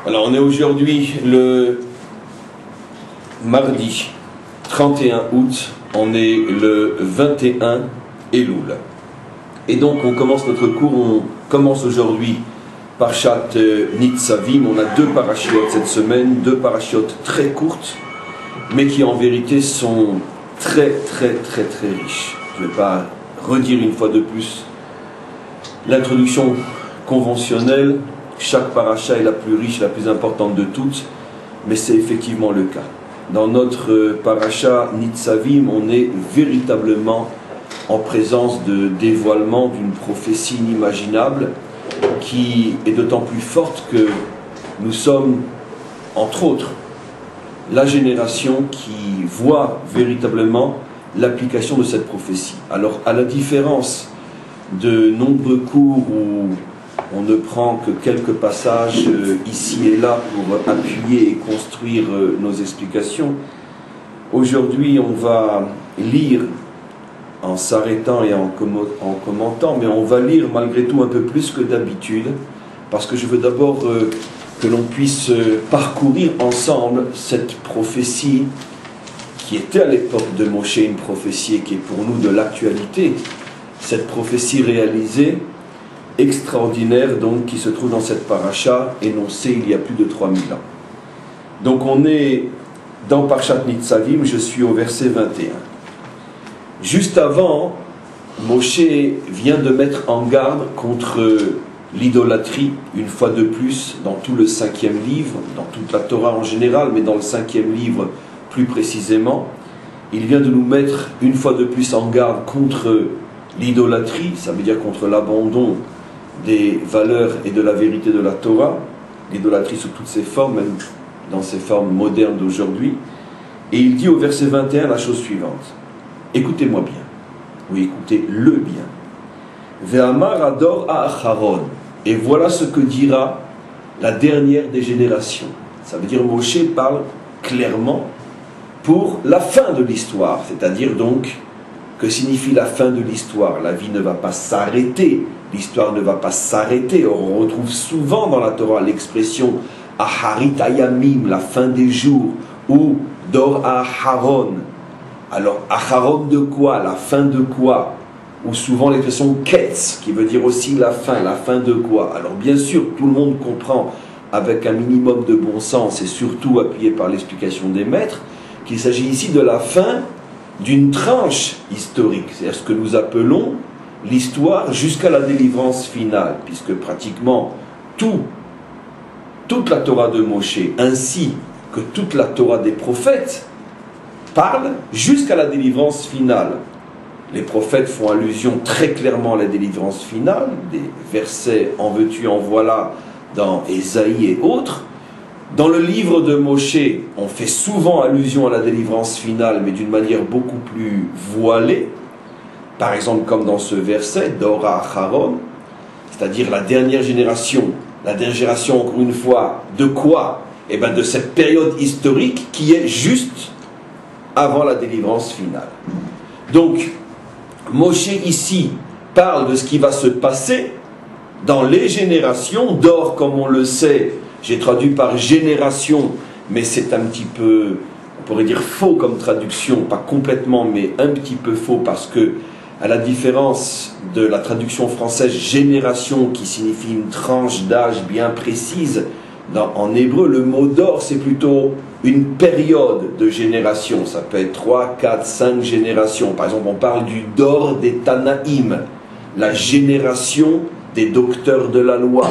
Alors on est aujourd'hui le mardi 31 août, on est le 21 Elul. Et donc on commence notre cours, on commence aujourd'hui Parshat Nitzavim. On a deux parachiotes cette semaine, deux parachiotes très courtes, mais qui en vérité sont très riches. Je ne vais pas redire une fois de plus l'introduction conventionnelle. Chaque paracha est la plus riche, la plus importante de toutes, mais c'est effectivement le cas. Dans notre paracha Nitzavim, on est véritablement en présence de dévoilement d'une prophétie inimaginable qui est d'autant plus forte que nous sommes, entre autres, la génération qui voit véritablement l'application de cette prophétie. Alors, à la différence de nombreux cours où on ne prend que quelques passages ici et là pour appuyer et construire nos explications, aujourd'hui on va lire en s'arrêtant et en commentant, mais on va lire malgré tout un peu plus que d'habitude, parce que je veux d'abord que l'on puisse parcourir ensemble cette prophétie qui était à l'époque de Moshe une prophétie et qui est pour nous de l'actualité, cette prophétie réalisée, extraordinaire donc, qui se trouve dans cette paracha, énoncée il y a plus de 3000 ans. Donc on est dans Parshat Nitzavim, je suis au verset 21. Juste avant, Moshe vient de mettre en garde contre l'idolâtrie, une fois de plus, dans tout le 5e livre, dans toute la Torah en général, mais dans le 5e livre plus précisément. Il vient de nous mettre une fois de plus en garde contre l'idolâtrie, ça veut dire contre l'abandon des valeurs et de la vérité de la Torah, l'idolâtrie sous toutes ses formes, même dans ses formes modernes d'aujourd'hui. Et il dit au verset 21 la chose suivante. Écoutez-moi bien, oui, écoutez-le bien. Ve'amar ador ha'acharon. Et voilà ce que dira la dernière des générations. Ça veut dire Moshe parle clairement pour la fin de l'histoire, c'est-à-dire donc, que signifie la fin de l'histoire? La vie ne va pas s'arrêter, l'histoire ne va pas s'arrêter. On retrouve souvent dans la Torah l'expression Aharit Ayamim, la fin des jours, ou Dor Aharon. Alors, Aharon de quoi? La fin de quoi? Ou souvent l'expression Ketz, qui veut dire aussi la fin de quoi? Alors bien sûr, tout le monde comprend avec un minimum de bon sens et surtout appuyé par l'explication des maîtres, qu'il s'agit ici de la fin d'une tranche historique, c'est-à-dire ce que nous appelons l'histoire jusqu'à la délivrance finale, puisque pratiquement toute la Torah de Moshe, ainsi que toute la Torah des prophètes, parle jusqu'à la délivrance finale. Les prophètes font allusion très clairement à la délivrance finale, des versets en veux-tu, en voilà, dans Ésaïe et autres. Dans le livre de Moshe, on fait souvent allusion à la délivrance finale, mais d'une manière beaucoup plus voilée. Par exemple, comme dans ce verset, Dora Acharon, c'est-à-dire la dernière génération. La dernière génération, encore une fois, de quoi? Eh bien, de cette période historique qui est juste avant la délivrance finale. Donc, Moshe ici parle de ce qui va se passer dans les générations. Dor, comme on le sait, j'ai traduit par génération, mais c'est un petit peu, on pourrait dire faux comme traduction, pas complètement, mais un petit peu faux, parce que, à la différence de la traduction française génération, qui signifie une tranche d'âge bien précise, en hébreu, le mot d'or, c'est plutôt une période de génération. Ça peut être 3, 4, 5 générations. Par exemple, on parle du dor des Tanaïm, la génération des docteurs de la loi,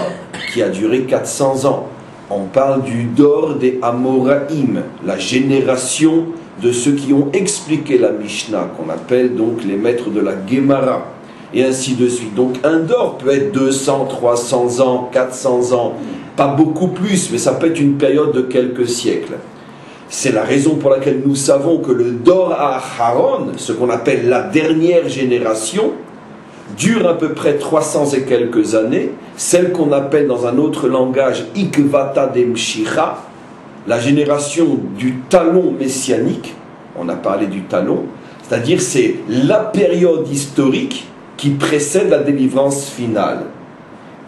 qui a duré 400 ans. On parle du dor des Amoraïm, la génération de ceux qui ont expliqué la Mishnah, qu'on appelle donc les maîtres de la Gemara, et ainsi de suite. Donc un dor peut être 200, 300 ans, 400 ans, pas beaucoup plus, mais ça peut être une période de quelques siècles. C'est la raison pour laquelle nous savons que le dor Aharon, ce qu'on appelle la dernière génération, dure à peu près 300 et quelques années, celle qu'on appelle dans un autre langage Ikvata Demshicha, la génération du talon messianique. On a parlé du talon, c'est-à-dire c'est la période historique qui précède la délivrance finale.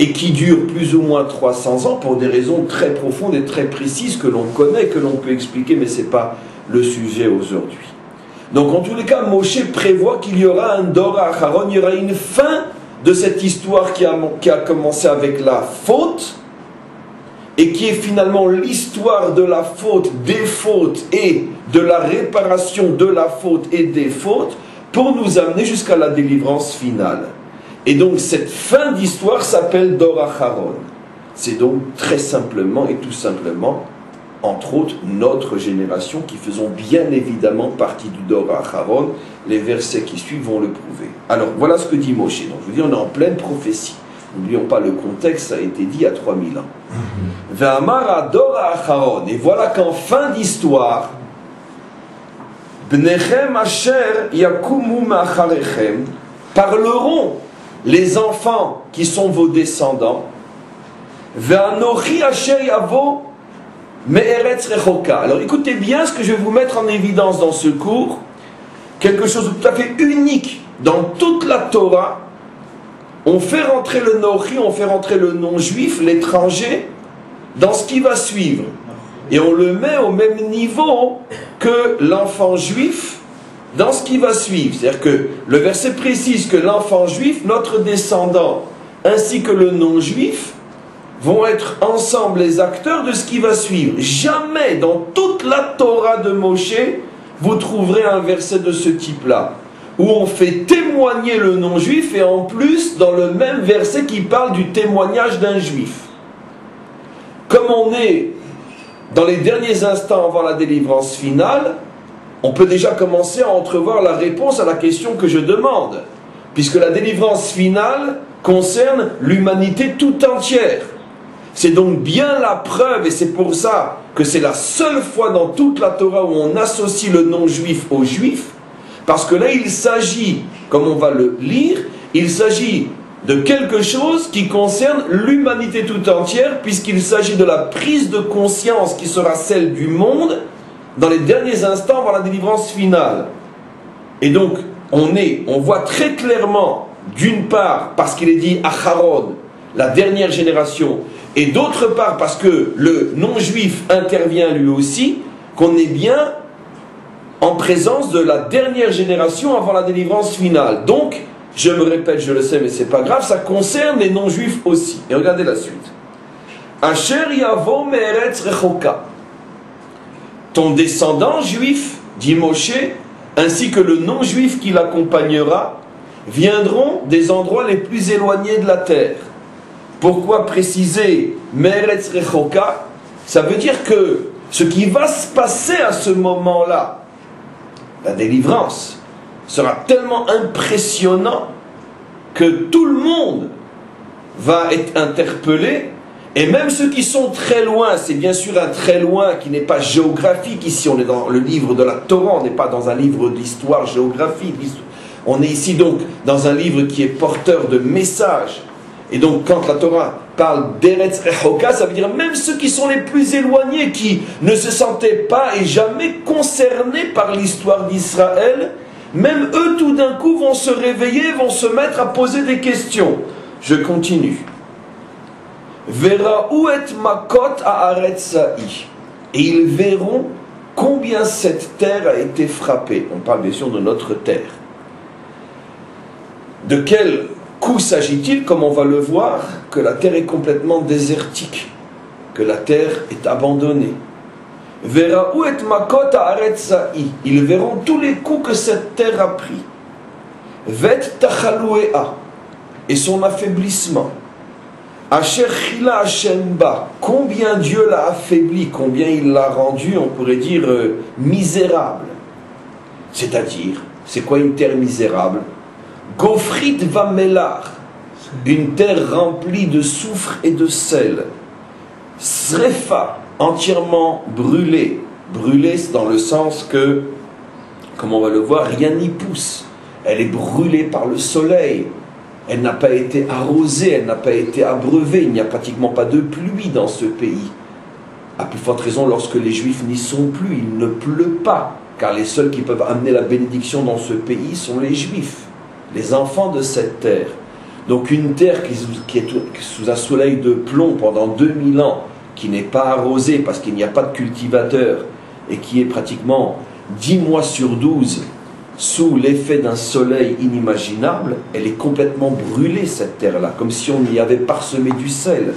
et qui dure plus ou moins 300 ans pour des raisons très profondes et très précises que l'on connaît, que l'on peut expliquer, mais ce n'est pas le sujet aujourd'hui. Donc en tous les cas, Moshe prévoit qu'il y aura un Dor Acharon, il y aura une fin de cette histoire qui a commencé avec la faute, et qui est finalement l'histoire de la faute, des fautes et de la réparation de la faute et des fautes, pour nous amener jusqu'à la délivrance finale. Et donc cette fin d'histoire s'appelle Dor Acharon. C'est donc très simplement et tout simplement, entre autres, notre génération qui faisons bien évidemment partie du Dor Acharon. Les versets qui suivent vont le prouver. Alors voilà ce que dit Moshe. Donc je vous dis, on est en pleine prophétie. N'oublions pas le contexte, ça a été dit il y a 3000 ans. Ve'amar Dor Acharon. Et voilà qu'en fin d'histoire, Bnechem asher yakumu ma'acharechem, parleront les enfants qui sont vos descendants, Ve'anochi asher yavo me'eretz rechoka. Alors écoutez bien ce que je vais vous mettre en évidence dans ce cours, quelque chose de tout à fait unique dans toute la Torah. On fait rentrer le Nochi, on fait rentrer le non-juif, l'étranger, dans ce qui va suivre. Et on le met au même niveau que l'enfant juif dans ce qui va suivre. C'est-à-dire que le verset précise que l'enfant juif, notre descendant, ainsi que le non-juif, vont être ensemble les acteurs de ce qui va suivre. Jamais dans toute la Torah de Moshe, vous trouverez un verset de ce type-là, où on fait témoigner le non-juif, et en plus, dans le même verset qui parle du témoignage d'un juif. Comme on est dans les derniers instants avant la délivrance finale, on peut déjà commencer à entrevoir la réponse à la question que je demande, puisque la délivrance finale concerne l'humanité tout entière. C'est donc bien la preuve, et c'est pour ça que c'est la seule fois dans toute la Torah où on associe le non-juif au juif, parce que là il s'agit, comme on va le lire, il s'agit de quelque chose qui concerne l'humanité tout entière, puisqu'il s'agit de la prise de conscience qui sera celle du monde dans les derniers instants avant la délivrance finale. Et donc on voit très clairement, d'une part parce qu'il est dit Acharon, la dernière génération, et d'autre part parce que le non-juif intervient lui aussi, qu'on est bien en présence de la dernière génération avant la délivrance finale. Donc, je me répète, je le sais, mais c'est pas grave, ça concerne les non-juifs aussi. Et regardez la suite. Asher yavo me'eretz rechoka. Ton descendant juif, dit Moshe, ainsi que le non-juif qui l'accompagnera, viendront des endroits les plus éloignés de la terre. Pourquoi préciser me'eretz rechoka? Ça veut dire que ce qui va se passer à ce moment-là, la délivrance, sera tellement impressionnant que tout le monde va être interpellé, et même ceux qui sont très loin, c'est bien sûr un très loin qui n'est pas géographique. Ici on est dans le livre de la Torah, on n'est pas dans un livre d'histoire géographique, on est ici donc dans un livre qui est porteur de messages. Et donc quand la Torah parle d'Eretz Rechoka, ça veut dire même ceux qui sont les plus éloignés, qui ne se sentaient pas et jamais concernés par l'histoire d'Israël, même eux tout d'un coup vont se réveiller, vont se mettre à poser des questions. Je continue. Verraou et makot haaretzai. Et ils verront combien cette terre a été frappée. On parle bien sûr de notre terre. De quel coup s'agit-il? Comme on va le voir, que la terre est complètement désertique, que la terre est abandonnée. Verraou et makot haaretzai. Ils verront tous les coups que cette terre a pris. Vet tachalouéa. Et son affaiblissement. Asher chila Hashem ba, combien Dieu l'a affaibli, combien il l'a rendu, on pourrait dire, misérable. C'est-à-dire, c'est quoi une terre misérable? Gofrit vamelar, une terre remplie de soufre et de sel. Srefa, entièrement brûlée. Brûlée dans le sens que, comme on va le voir, rien n'y pousse. Elle est brûlée par le soleil. Elle n'a pas été arrosée, elle n'a pas été abreuvée, il n'y a pratiquement pas de pluie dans ce pays. À plus forte raison lorsque les Juifs n'y sont plus, il ne pleut pas, car les seuls qui peuvent amener la bénédiction dans ce pays sont les Juifs, les enfants de cette terre. Donc une terre qui est sous un soleil de plomb pendant 2000 ans, qui n'est pas arrosée parce qu'il n'y a pas de cultivateur, et qui est pratiquement 10 mois sur 12 sous l'effet d'un soleil inimaginable, elle est complètement brûlée, cette terre-là, comme si on y avait parsemé du sel.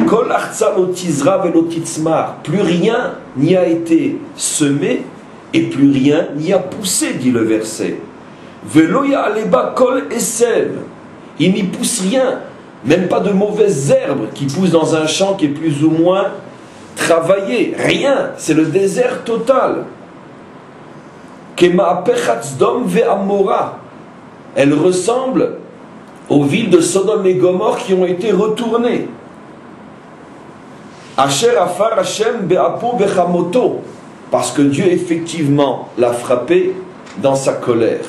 Kol arza lo tizra velo titzmar. Plus rien n'y a été semé et plus rien n'y a poussé, dit le verset. Velo ya'aleba kol esev. Il n'y pousse rien, même pas de mauvaises herbes qui poussent dans un champ qui est plus ou moins travaillé. Rien, c'est le désert total. Elle ressemble aux villes de Sodome et Gomorrhe qui ont été retournées. Asher afar Hashem be'apo bechamoto, parce que Dieu effectivement l'a frappé dans sa colère.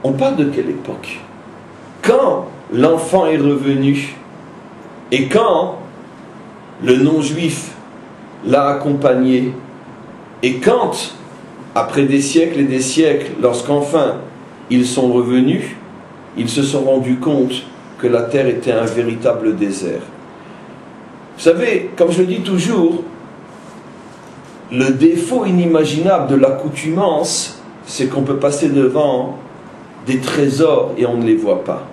On parle de quelle époque? Quand l'enfant est revenu et quand le non-juif l'a accompagné et quand, après des siècles et des siècles, lorsqu'enfin ils sont revenus, ils se sont rendus compte que la terre était un véritable désert. Vous savez, comme je le dis toujours, le défaut inimaginable de l'accoutumance, c'est qu'on peut passer devant des trésors et on ne les voit pas.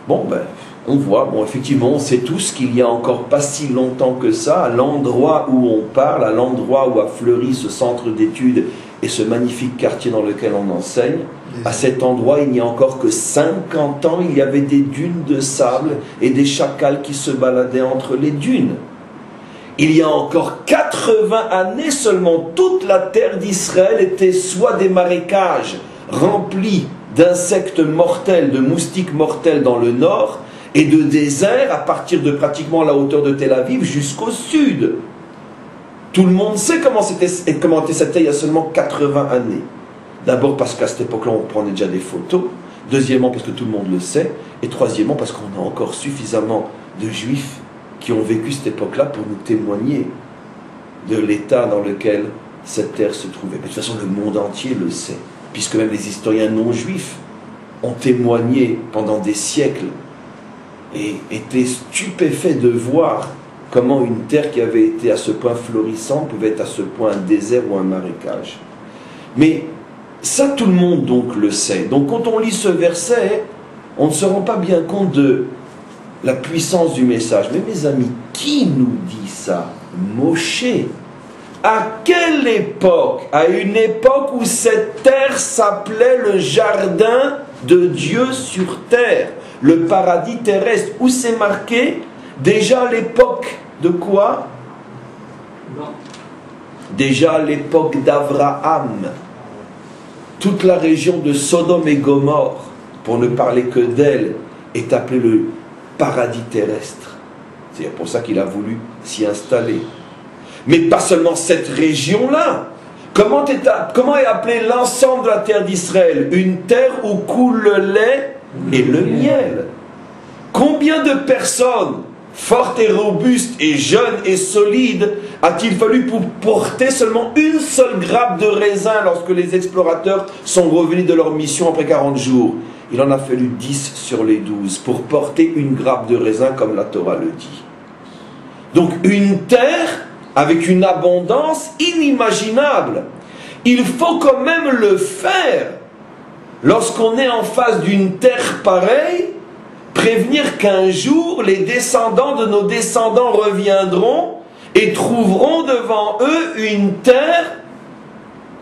Bon, ben, on voit, bon, effectivement, on sait tous qu'il y a encore pas si longtemps que ça, à l'endroit où on parle, à l'endroit où a fleuri ce centre d'études et ce magnifique quartier dans lequel on enseigne, à cet endroit, il n'y a encore que 50 ans, il y avait des dunes de sable et des chacals qui se baladaient entre les dunes. Il y a encore 80 années seulement, toute la terre d'Israël était soit des marécages remplis d'insectes mortels, de moustiques mortels dans le nord, et de déserts à partir de pratiquement la hauteur de Tel Aviv jusqu'au sud. Tout le monde sait comment c'était il y a seulement 80 années. D'abord parce qu'à cette époque-là, on prenait déjà des photos. Deuxièmement, parce que tout le monde le sait. Et troisièmement, parce qu'on a encore suffisamment de juifs qui ont vécu cette époque-là pour nous témoigner de l'état dans lequel cette terre se trouvait. Mais de toute façon, le monde entier le sait, puisque même les historiens non-juifs ont témoigné pendant des siècles et étaient stupéfaits de voir comment une terre qui avait été à ce point florissante pouvait être à ce point un désert ou un marécage. Mais ça, tout le monde donc le sait. Donc quand on lit ce verset, on ne se rend pas bien compte de la puissance du message. Mais mes amis, qui nous dit ça? Moshe. À quelle époque? À une époque où cette terre s'appelait le jardin de Dieu sur terre, le paradis terrestre, où c'est marqué déjà à l'époque de quoi? Non. Déjà à l'époque d'Abraham. Toute la région de Sodome et Gomorrhe, pour ne parler que d'elle, est appelée le paradis terrestre. C'est pour ça qu'il a voulu s'y installer. Mais pas seulement cette région-là. Comment est appelé l'ensemble de la terre d'Israël? Une terre où coule le lait et le miel. Combien de personnes fortes et robustes et jeunes et solides a-t-il fallu pour porter seulement une seule grappe de raisin lorsque les explorateurs sont revenus de leur mission après 40 jours? Il en a fallu 10 sur les 12 pour porter une grappe de raisin comme la Torah le dit. Donc une terre avec une abondance inimaginable. Il faut quand même le faire. Lorsqu'on est en face d'une terre pareille, prévenir qu'un jour, les descendants de nos descendants reviendront et trouveront devant eux une terre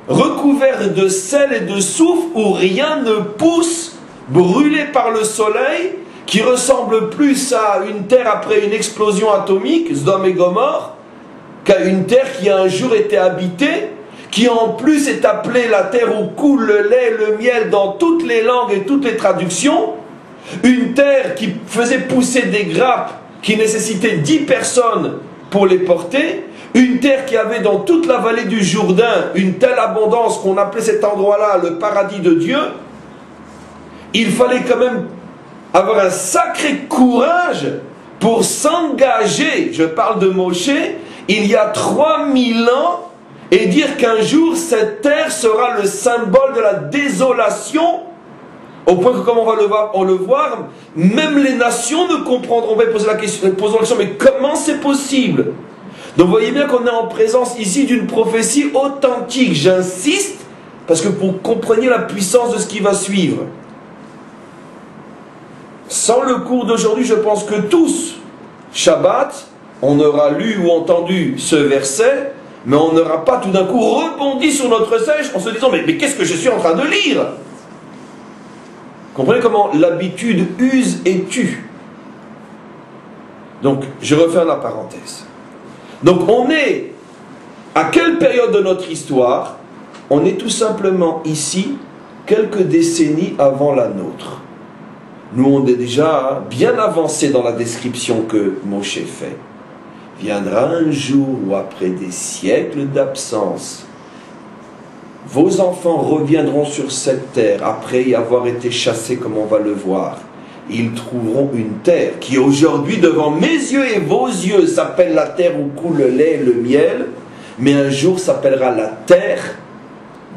recouverte de sel et de soufre où rien ne pousse, brûlée par le soleil, qui ressemble plus à une terre après une explosion atomique, Sodome et Gomorrhe, qu'à une terre qui a un jour été habitée, qui en plus est appelée la terre où coule le lait et le miel dans toutes les langues et toutes les traductions, une terre qui faisait pousser des grappes qui nécessitaient 10 personnes pour les porter, une terre qui avait dans toute la vallée du Jourdain une telle abondance qu'on appelait cet endroit-là le paradis de Dieu. Il fallait quand même avoir un sacré courage pour s'engager, je parle de Moshe, il y a 3000 ans, et dire qu'un jour cette terre sera le symbole de la désolation Au point que, comme on va le voir, même les nations ne comprendront pas. Poseront la question, mais comment c'est possible? Donc vous voyez bien qu'on est en présence ici d'une prophétie authentique. J'insiste, parce que pour compreniez la puissance de ce qui va suivre. Sans le cours d'aujourd'hui, je pense que tous, Shabbat, on aura lu ou entendu ce verset, mais on n'aura pas tout d'un coup rebondi sur notre siège en se disant mais qu'est-ce que je suis en train de lire? Comprenez comment l'habitude use et tue. Donc, je referme la parenthèse. Donc, on est à quelle période de notre histoire? On est tout simplement ici, quelques décennies avant la nôtre. Nous, on est déjà bien avancé dans la description que Moshe fait. Viendra un jour où, après des siècles d'absence, vos enfants reviendront sur cette terre après y avoir été chassés, comme on va le voir. Ils trouveront une terre qui aujourd'hui, devant mes yeux et vos yeux, s'appelle la terre où coule le lait et le miel, mais un jour s'appellera la terre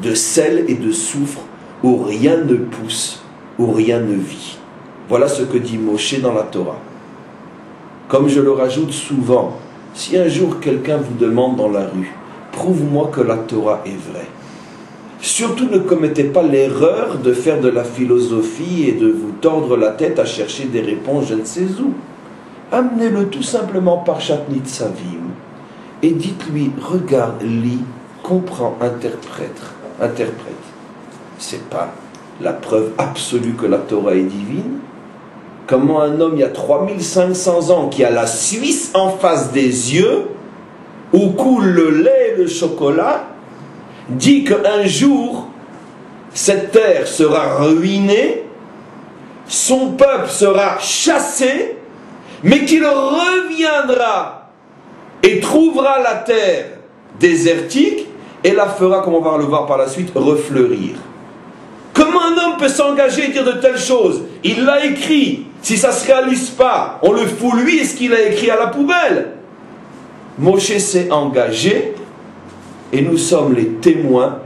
de sel et de soufre, où rien ne pousse, où rien ne vit. Voilà ce que dit Moshe dans la Torah. Comme je le rajoute souvent, si un jour quelqu'un vous demande dans la rue, prouve-moi que la Torah est vraie. Surtout ne commettez pas l'erreur de faire de la philosophie et de vous tordre la tête à chercher des réponses je ne sais où. Amenez-le tout simplement par Shatnit Savim et dites-lui, regarde, lis, comprends, interprète. C'est pas la preuve absolue que la Torah est divine. Comment un homme il y a 3500 ans qui a la Suisse en face des yeux, où coule le lait et le chocolat, dit qu'un jour cette terre sera ruinée, son peuple sera chassé, mais qu'il reviendra et trouvera la terre désertique et la fera, comme on va le voir par la suite, refleurir. Comment un homme peut s'engager et dire de telles choses? Il l'a écrit. Si ça ne se réalise pas, on le fout lui et ce qu'il a écrit à la poubelle. Moshe s'est engagé et nous sommes les témoins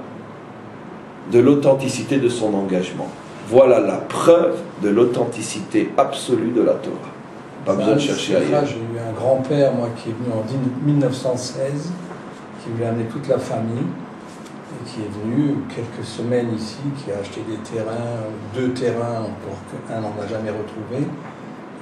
de l'authenticité de son engagement. Voilà la preuve de l'authenticité absolue de la Torah. Pas besoin de chercher ailleurs. J'ai eu un grand-père, moi, qui est venu en 1916, qui lui a amené toute la famille, et qui est venu quelques semaines ici, qui a acheté des terrains, 2 terrains, encore qu'un on n'a jamais retrouvé,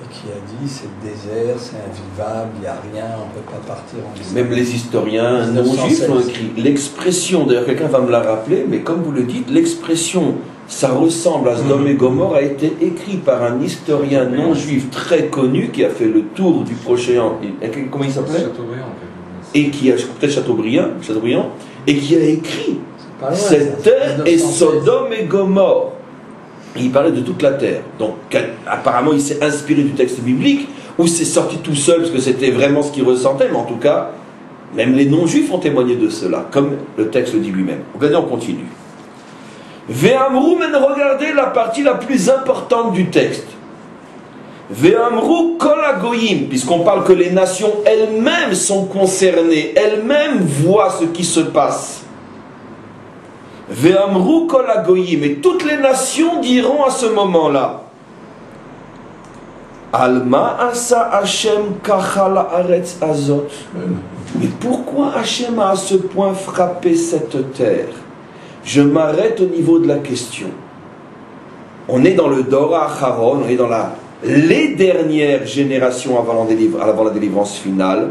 et qui a dit c'est le désert, c'est invivable, il n'y a rien, on ne peut pas partir en Israël. Même les historiens non-juifs ont écrit l'expression, d'ailleurs quelqu'un va me la rappeler, mais comme vous le dites, l'expression ça ressemble à Sodome et Gomorrhe a été écrit par un historien non-juif très connu qui a fait le tour du Proche-Orient. Comment il s'appelait? Chateaubriand. Et qui a, peut-être Chateaubriand, et qui a écrit cette terre est Sodome et Gomorrhe. Il parlait de toute la terre. Donc apparemment il s'est inspiré du texte biblique, ou c'est sorti tout seul parce que c'était vraiment ce qu'il ressentait, mais en tout cas, même les non-juifs ont témoigné de cela, comme le texte le dit lui-même. Regardez, on continue. Ve'amrou, mais regardez la partie la plus importante du texte. Ve'amrou kol hagoyim, puisqu'on parle que les nations elles-mêmes sont concernées, elles-mêmes voient ce qui se passe. Ve'amrou kol hagoyim, et toutes les nations diront à ce moment-là, Alma asa Hashem kachal haaretz azot. Mais pourquoi Hashem a à ce point frappé cette terre? Je m'arrête au niveau de la question. On est dans le Dora Acharon, on est dans les dernières générations avant la délivrance finale.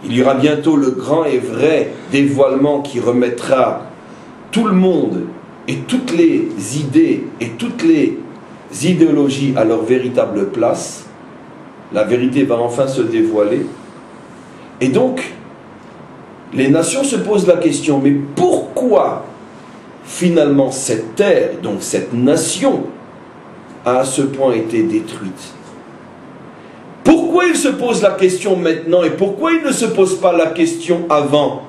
Il y aura bientôt le grand et vrai dévoilement qui remettra tout le monde et toutes les idées et toutes les idéologies à leur véritable place. La vérité va enfin se dévoiler. Et donc, les nations se posent la question, mais pourquoi finalement cette terre, donc cette nation, a à ce point été détruite? Pourquoi il se pose la question maintenant et pourquoi il ne se pose pas la question avant?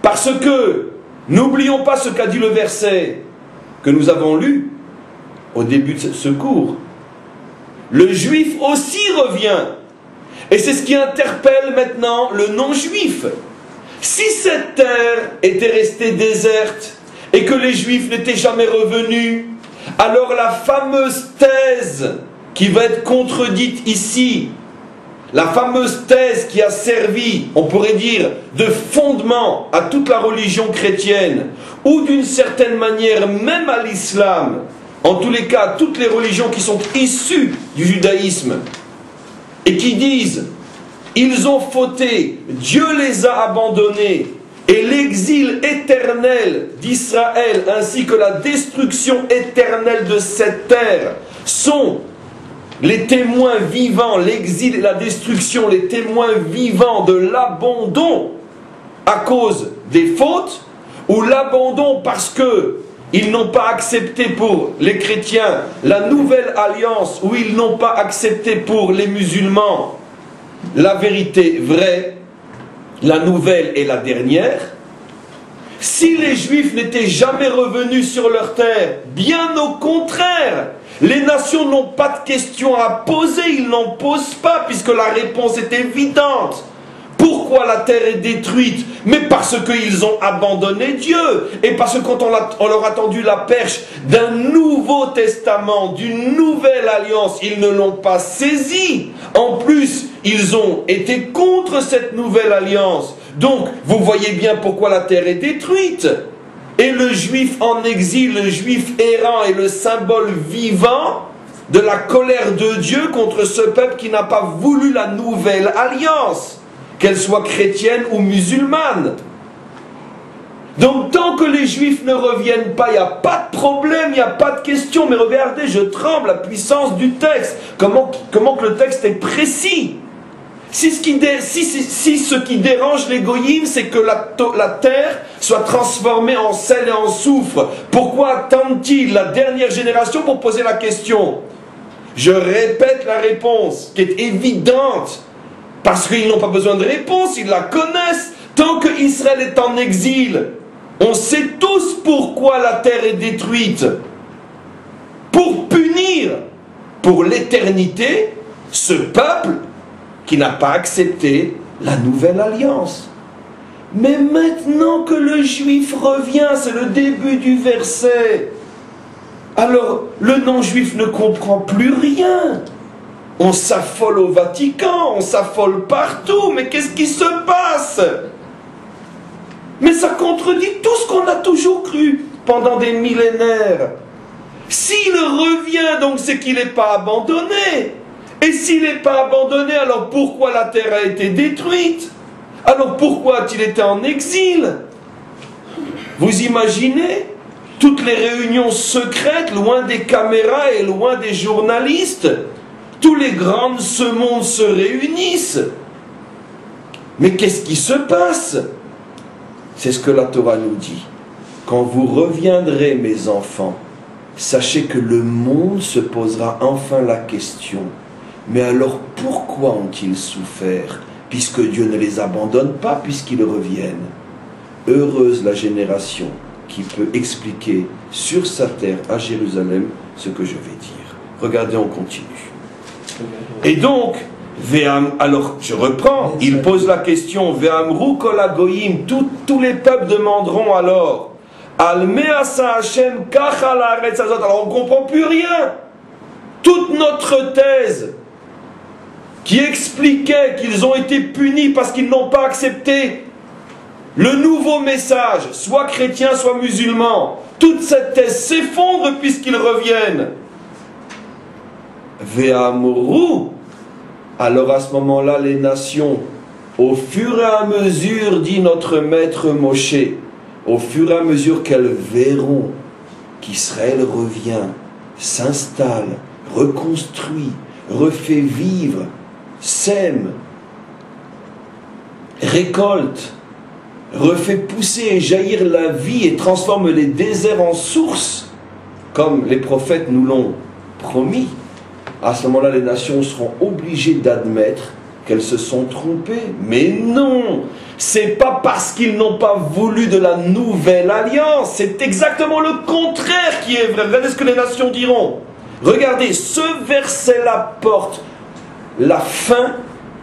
Parce que, n'oublions pas ce qu'a dit le verset que nous avons lu au début de ce cours. Le juif aussi revient. Et c'est ce qui interpelle maintenant le non-juif. Si cette terre était restée déserte et que les juifs n'étaient jamais revenus, Alors la fameuse thèse qui va être contredite ici, la fameuse thèse qui a servi, on pourrait dire, de fondement à toute la religion chrétienne, ou d'une certaine manière même à l'islam, en tous les cas, toutes les religions qui sont issues du judaïsme, et qui disent, ils ont fauté, Dieu les a abandonnés, et l'exil éternel d'Israël, ainsi que la destruction éternelle de cette terre, sont les témoins vivants, l'exil et la destruction, les témoins vivants de l'abandon à cause des fautes, ou l'abandon parce que ils n'ont pas accepté pour les chrétiens la nouvelle alliance, ou ils n'ont pas accepté pour les musulmans la vérité vraie, la nouvelle et la dernière. Si les Juifs n'étaient jamais revenus sur leur terre, bien au contraire, les nations n'ont pas de questions à poser, ils n'en posent pas, puisque la réponse est évidente. Pourquoi la terre est détruite? Mais parce qu'ils ont abandonné Dieu, et parce que quand on leur a tendu la perche d'un nouveau testament, d'une nouvelle alliance, ils ne l'ont pas saisi. En plus, ils ont été contre cette nouvelle alliance. Donc, vous voyez bien pourquoi la terre est détruite. Et le juif en exil, le juif errant est le symbole vivant de la colère de Dieu contre ce peuple qui n'a pas voulu la nouvelle alliance, qu'elle soit chrétienne ou musulmane. Donc tant que les juifs ne reviennent pas, il n'y a pas de problème, il n'y a pas de question. Mais regardez, je tremble, la puissance du texte. Comment que le texte est précis. Si ce qui dérange les goyim, c'est que la terre soit transformée en sel et en soufre, pourquoi attendent-ils la dernière génération pour poser la question? Je répète la réponse, qui est évidente, parce qu'ils n'ont pas besoin de réponse, ils la connaissent. Tant que Israël est en exil, on sait tous pourquoi la terre est détruite. Pour punir, pour l'éternité, ce peuple qui n'a pas accepté la nouvelle alliance. Mais maintenant que le juif revient, c'est le début du verset, alors le non-juif ne comprend plus rien. On s'affole au Vatican, on s'affole partout, mais qu'est-ce qui se passe? Mais ça contredit tout ce qu'on a toujours cru pendant des millénaires. S'il revient, donc c'est qu'il n'est pas abandonné. Et s'il n'est pas abandonné, alors pourquoi la terre a été détruite? Alors pourquoi a-t-il été en exil? Vous imaginez toutes les réunions secrètes, loin des caméras et loin des journalistes? Tous les grands de ce monde se réunissent. Mais qu'est-ce qui se passe? C'est ce que la Torah nous dit. Quand vous reviendrez, mes enfants, sachez que le monde se posera enfin la question. Mais alors pourquoi ont-ils souffert? Puisque Dieu ne les abandonne pas, puisqu'ils reviennent. Heureuse la génération qui peut expliquer sur sa terre, à Jérusalem, ce que je vais dire. Regardez, on continue. Et donc, alors je reprends, il pose la question, Ve'amru kol hagoyim, tous les peuples demanderont alors, Al me'asa Hashem kacha la'aretz hazot. Alors on ne comprend plus rien. Toute notre thèse qui expliquait qu'ils ont été punis parce qu'ils n'ont pas accepté le nouveau message, soit chrétien, soit musulman, toute cette thèse s'effondre puisqu'ils reviennent. Ve'amru. Alors à ce moment-là, les nations, au fur et à mesure, dit notre maître Moshe, au fur et à mesure qu'elles verront qu'Israël revient, s'installe, reconstruit, refait vivre, sème, récolte, refait pousser et jaillir la vie et transforme les déserts en sources, comme les prophètes nous l'ont promis, à ce moment-là, les nations seront obligées d'admettre qu'elles se sont trompées. Mais non, c'est pas parce qu'ils n'ont pas voulu de la nouvelle alliance, c'est exactement le contraire qui est vrai. Regardez ce que les nations diront. Regardez, ce verset-là porte la fin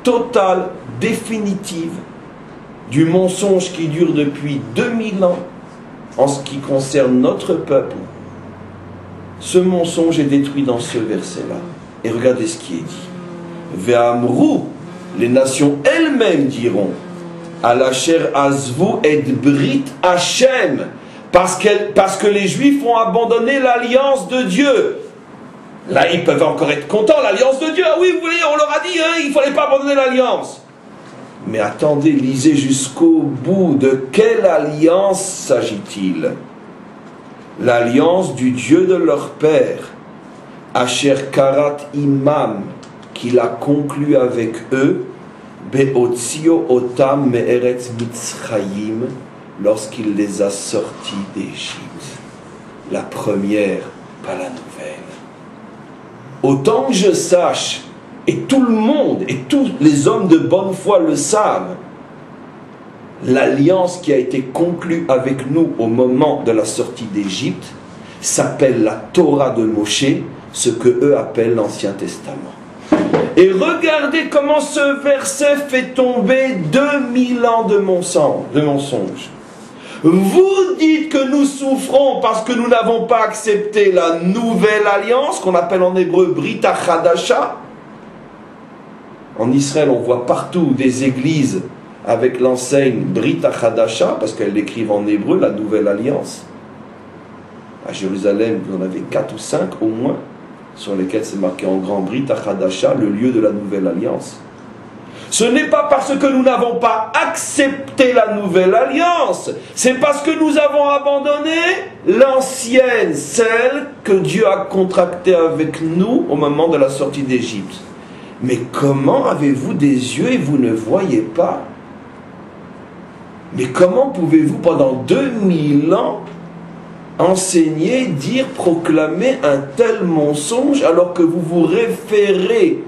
totale, définitive du mensonge qui dure depuis 2000 ans en ce qui concerne notre peuple. Ce mensonge est détruit dans ce verset-là. Et regardez ce qui est dit. Ve'amrou, les nations elles-mêmes diront, Alacher azvu et brit Hashem, parce que les Juifs ont abandonné l'alliance de Dieu. Là, ils peuvent encore être contents, l'alliance de Dieu. Ah oui, vous voyez, on leur a dit, hein, il ne fallait pas abandonner l'alliance. Mais attendez, lisez jusqu'au bout. De quelle alliance s'agit-il? L'alliance du Dieu de leur père, Asher Karat Imam, qu'il a conclu avec eux, Beotzio Otam Me'eretz Mitzrayim, lorsqu'il les a sortis d'Égypte. La première, pas la nouvelle. Autant que je sache, et tout le monde, et tous les hommes de bonne foi le savent, l'alliance qui a été conclue avec nous au moment de la sortie d'Égypte s'appelle la Torah de Moshe, ce que eux appellent l'Ancien Testament. Et regardez comment ce verset fait tomber 2000 ans de mensonges. Vous dites que nous souffrons parce que nous n'avons pas accepté la nouvelle alliance, qu'on appelle en hébreu Brit HaChadasha. En Israël, on voit partout des églises avec l'enseigne Brit HaChadasha, parce qu'elles l'écrivent en hébreu, la nouvelle alliance. À Jérusalem, vous en avez 4 ou 5 au moins, sur lesquels c'est marqué en grand Brit HaChadasha, le lieu de la nouvelle alliance. Ce n'est pas parce que nous n'avons pas accepté la nouvelle alliance, c'est parce que nous avons abandonné l'ancienne, celle que Dieu a contractée avec nous au moment de la sortie d'Égypte. Mais comment avez-vous des yeux et vous ne voyez pas? Mais comment pouvez-vous pendant 2000 ans enseigner, dire, proclamer un tel mensonge alors que vous vous référez,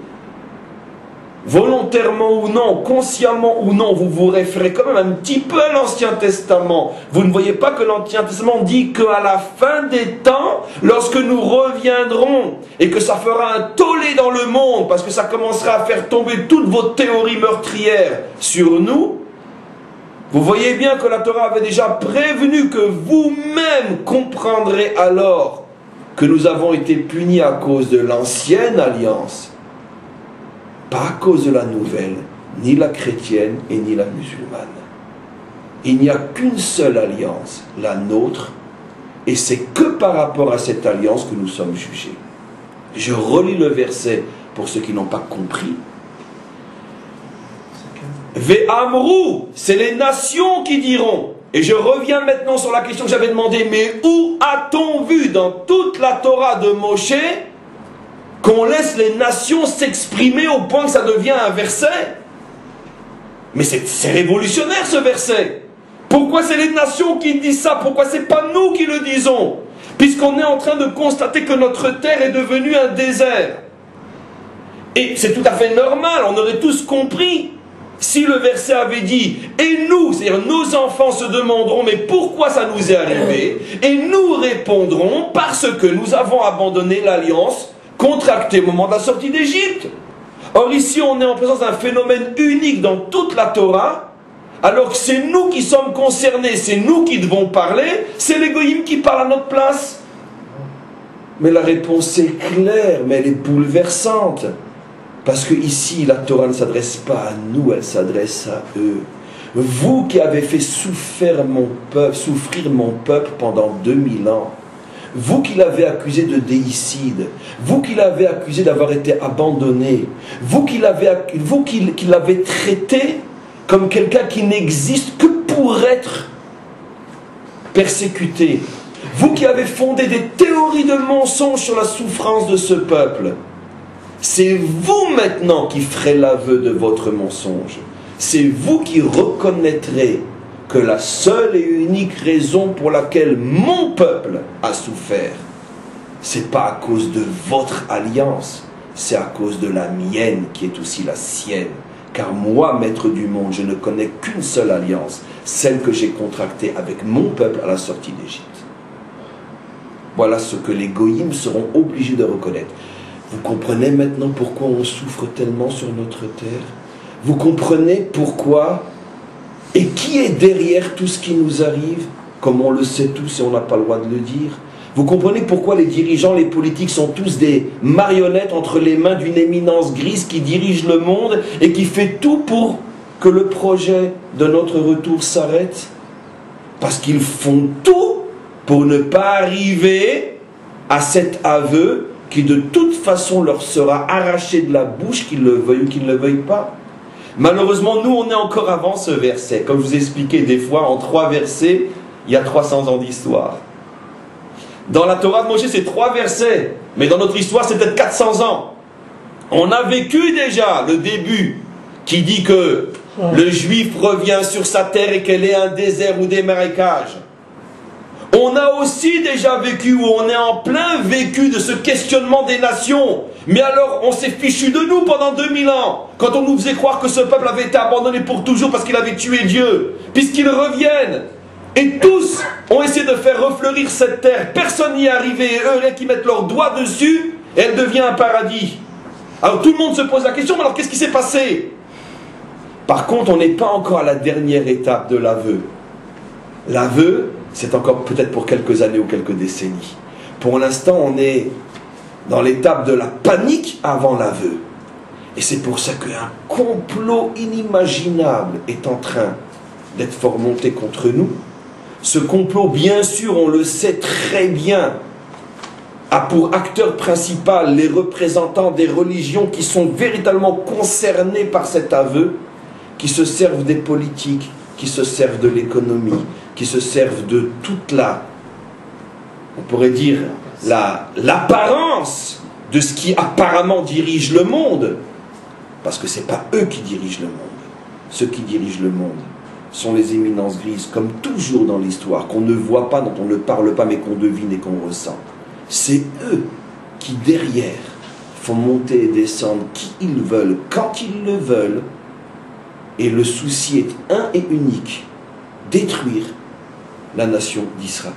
volontairement ou non, consciemment ou non, vous vous référez quand même un petit peu à l'Ancien Testament. Vous ne voyez pas que l'Ancien Testament dit qu'à la fin des temps, lorsque nous reviendrons et que ça fera un tollé dans le monde parce que ça commencera à faire tomber toutes vos théories meurtrières sur nous, vous voyez bien que la Torah avait déjà prévenu que vous-même comprendrez alors que nous avons été punis à cause de l'ancienne alliance, pas à cause de la nouvelle, ni la chrétienne et ni la musulmane. Il n'y a qu'une seule alliance, la nôtre, et c'est que par rapport à cette alliance que nous sommes jugés. Je relis le verset pour ceux qui n'ont pas compris. Ve'amrou, c'est les nations qui diront. Et je reviens maintenant sur la question que j'avais demandé, mais où a-t-on vu dans toute la Torah de Moshe qu'on laisse les nations s'exprimer au point que ça devient un verset? Mais c'est révolutionnaire ce verset. Pourquoi c'est les nations qui disent ça? Pourquoi c'est pas nous qui le disons? Puisqu'on est en train de constater que notre terre est devenue un désert. Et c'est tout à fait normal, on aurait tous compris si le verset avait dit « Et nous, c'est-à-dire nos enfants se demanderont « Mais pourquoi ça nous est arrivé ?» Et nous répondrons « Parce que nous avons abandonné l'alliance contractée au moment de la sortie d'Égypte. » Or ici, on est en présence d'un phénomène unique dans toute la Torah, alors que c'est nous qui sommes concernés, c'est nous qui devons parler, c'est les goïms qui parlent à notre place. Mais la réponse est claire, mais elle est bouleversante. Parce que ici, la Torah ne s'adresse pas à nous, elle s'adresse à eux. Vous qui avez fait souffrir mon peuple pendant 2000 ans, vous qui l'avez accusé de déicide, vous qui l'avez accusé d'avoir été abandonné, vous qui l'avez traité comme quelqu'un qui n'existe que pour être persécuté, vous qui avez fondé des théories de mensonges sur la souffrance de ce peuple, c'est vous maintenant qui ferez l'aveu de votre mensonge. C'est vous qui reconnaîtrez que la seule et unique raison pour laquelle mon peuple a souffert, c'est pas à cause de votre alliance, c'est à cause de la mienne qui est aussi la sienne. Car moi, maître du monde, je ne connais qu'une seule alliance, celle que j'ai contractée avec mon peuple à la sortie d'Égypte. Voilà ce que les goïms seront obligés de reconnaître. Vous comprenez maintenant pourquoi on souffre tellement sur notre terre? Vous comprenez pourquoi et qui est derrière tout ce qui nous arrive, comme on le sait tous et on n'a pas le droit de le dire? Vous comprenez pourquoi les dirigeants, les politiques sont tous des marionnettes entre les mains d'une éminence grise qui dirige le monde et qui fait tout pour que le projet de notre retour s'arrête? Parce qu'ils font tout pour ne pas arriver à cet aveu qui de toute façon leur sera arraché de la bouche, qu'ils le veuillent ou qu'ils ne le veuillent pas. Malheureusement, nous, on est encore avant ce verset. Comme je vous ai expliqué des fois, en 3 versets, il y a 300 ans d'histoire. Dans la Torah de Moshe, c'est 3 versets. Mais dans notre histoire, c'est peut-être 400 ans. On a vécu déjà le début qui dit que le juif revient sur sa terre et qu'elle est un désert ou des marécages. On a aussi déjà vécu, où on est en plein vécu de ce questionnement des nations. Mais alors, on s'est fichu de nous pendant 2000 ans, quand on nous faisait croire que ce peuple avait été abandonné pour toujours parce qu'il avait tué Dieu, puisqu'ils reviennent. Et tous ont essayé de faire refleurir cette terre. Personne n'y est arrivé, et eux, rien qui mettent leurs doigts dessus, et elle devient un paradis. Alors tout le monde se pose la question, mais alors qu'est-ce qui s'est passé? Par contre, on n'est pas encore à la dernière étape de l'aveu. L'aveu, c'est encore peut-être pour quelques années ou quelques décennies. Pour l'instant, on est dans l'étape de la panique avant l'aveu. Et c'est pour ça qu'un complot inimaginable est en train d'être fomenté contre nous. Ce complot, bien sûr, on le sait très bien, a pour acteur principal les représentants des religions qui sont véritablement concernés par cet aveu, qui se servent des politiques, qui se servent de l'économie, qui se servent de toute on pourrait dire, l'apparence de ce qui apparemment dirige le monde. Parce que ce n'est pas eux qui dirigent le monde. Ceux qui dirigent le monde sont les éminences grises, comme toujours dans l'histoire, qu'on ne voit pas, dont on ne parle pas, mais qu'on devine et qu'on ressent. C'est eux qui, derrière, font monter et descendre qui ils veulent, quand ils le veulent, et le souci est un et unique, détruire la nation d'Israël.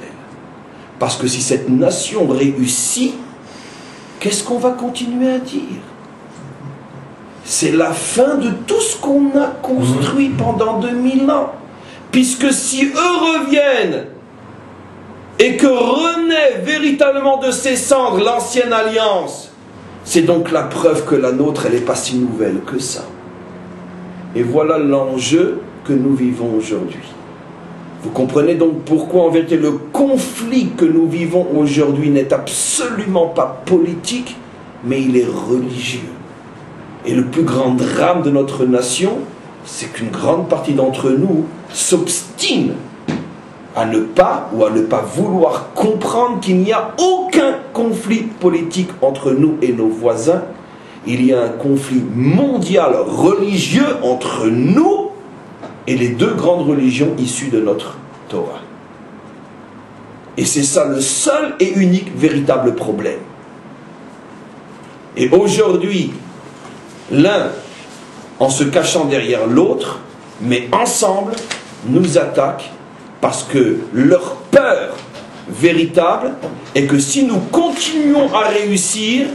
Parce que si cette nation réussit, qu'est-ce qu'on va continuer à dire? C'est la fin de tout ce qu'on a construit pendant 2000 ans. Puisque si eux reviennent et que renaît véritablement de ses cendres l'ancienne alliance, c'est donc la preuve que la nôtre, elle n'est pas si nouvelle que ça. Et voilà l'enjeu que nous vivons aujourd'hui. Vous comprenez donc pourquoi en vérité le conflit que nous vivons aujourd'hui n'est absolument pas politique, mais il est religieux. Et le plus grand drame de notre nation, c'est qu'une grande partie d'entre nous s'obstine à ne pas ou à ne pas vouloir comprendre qu'il n'y a aucun conflit politique entre nous et nos voisins. Il y a un conflit mondial religieux entre nous et les 2 grandes religions issues de notre Torah. Et c'est ça le seul et unique véritable problème. Et aujourd'hui, l'un, en se cachant derrière l'autre, mais ensemble, nous attaquent parce que leur peur véritable est que si nous continuons à réussir,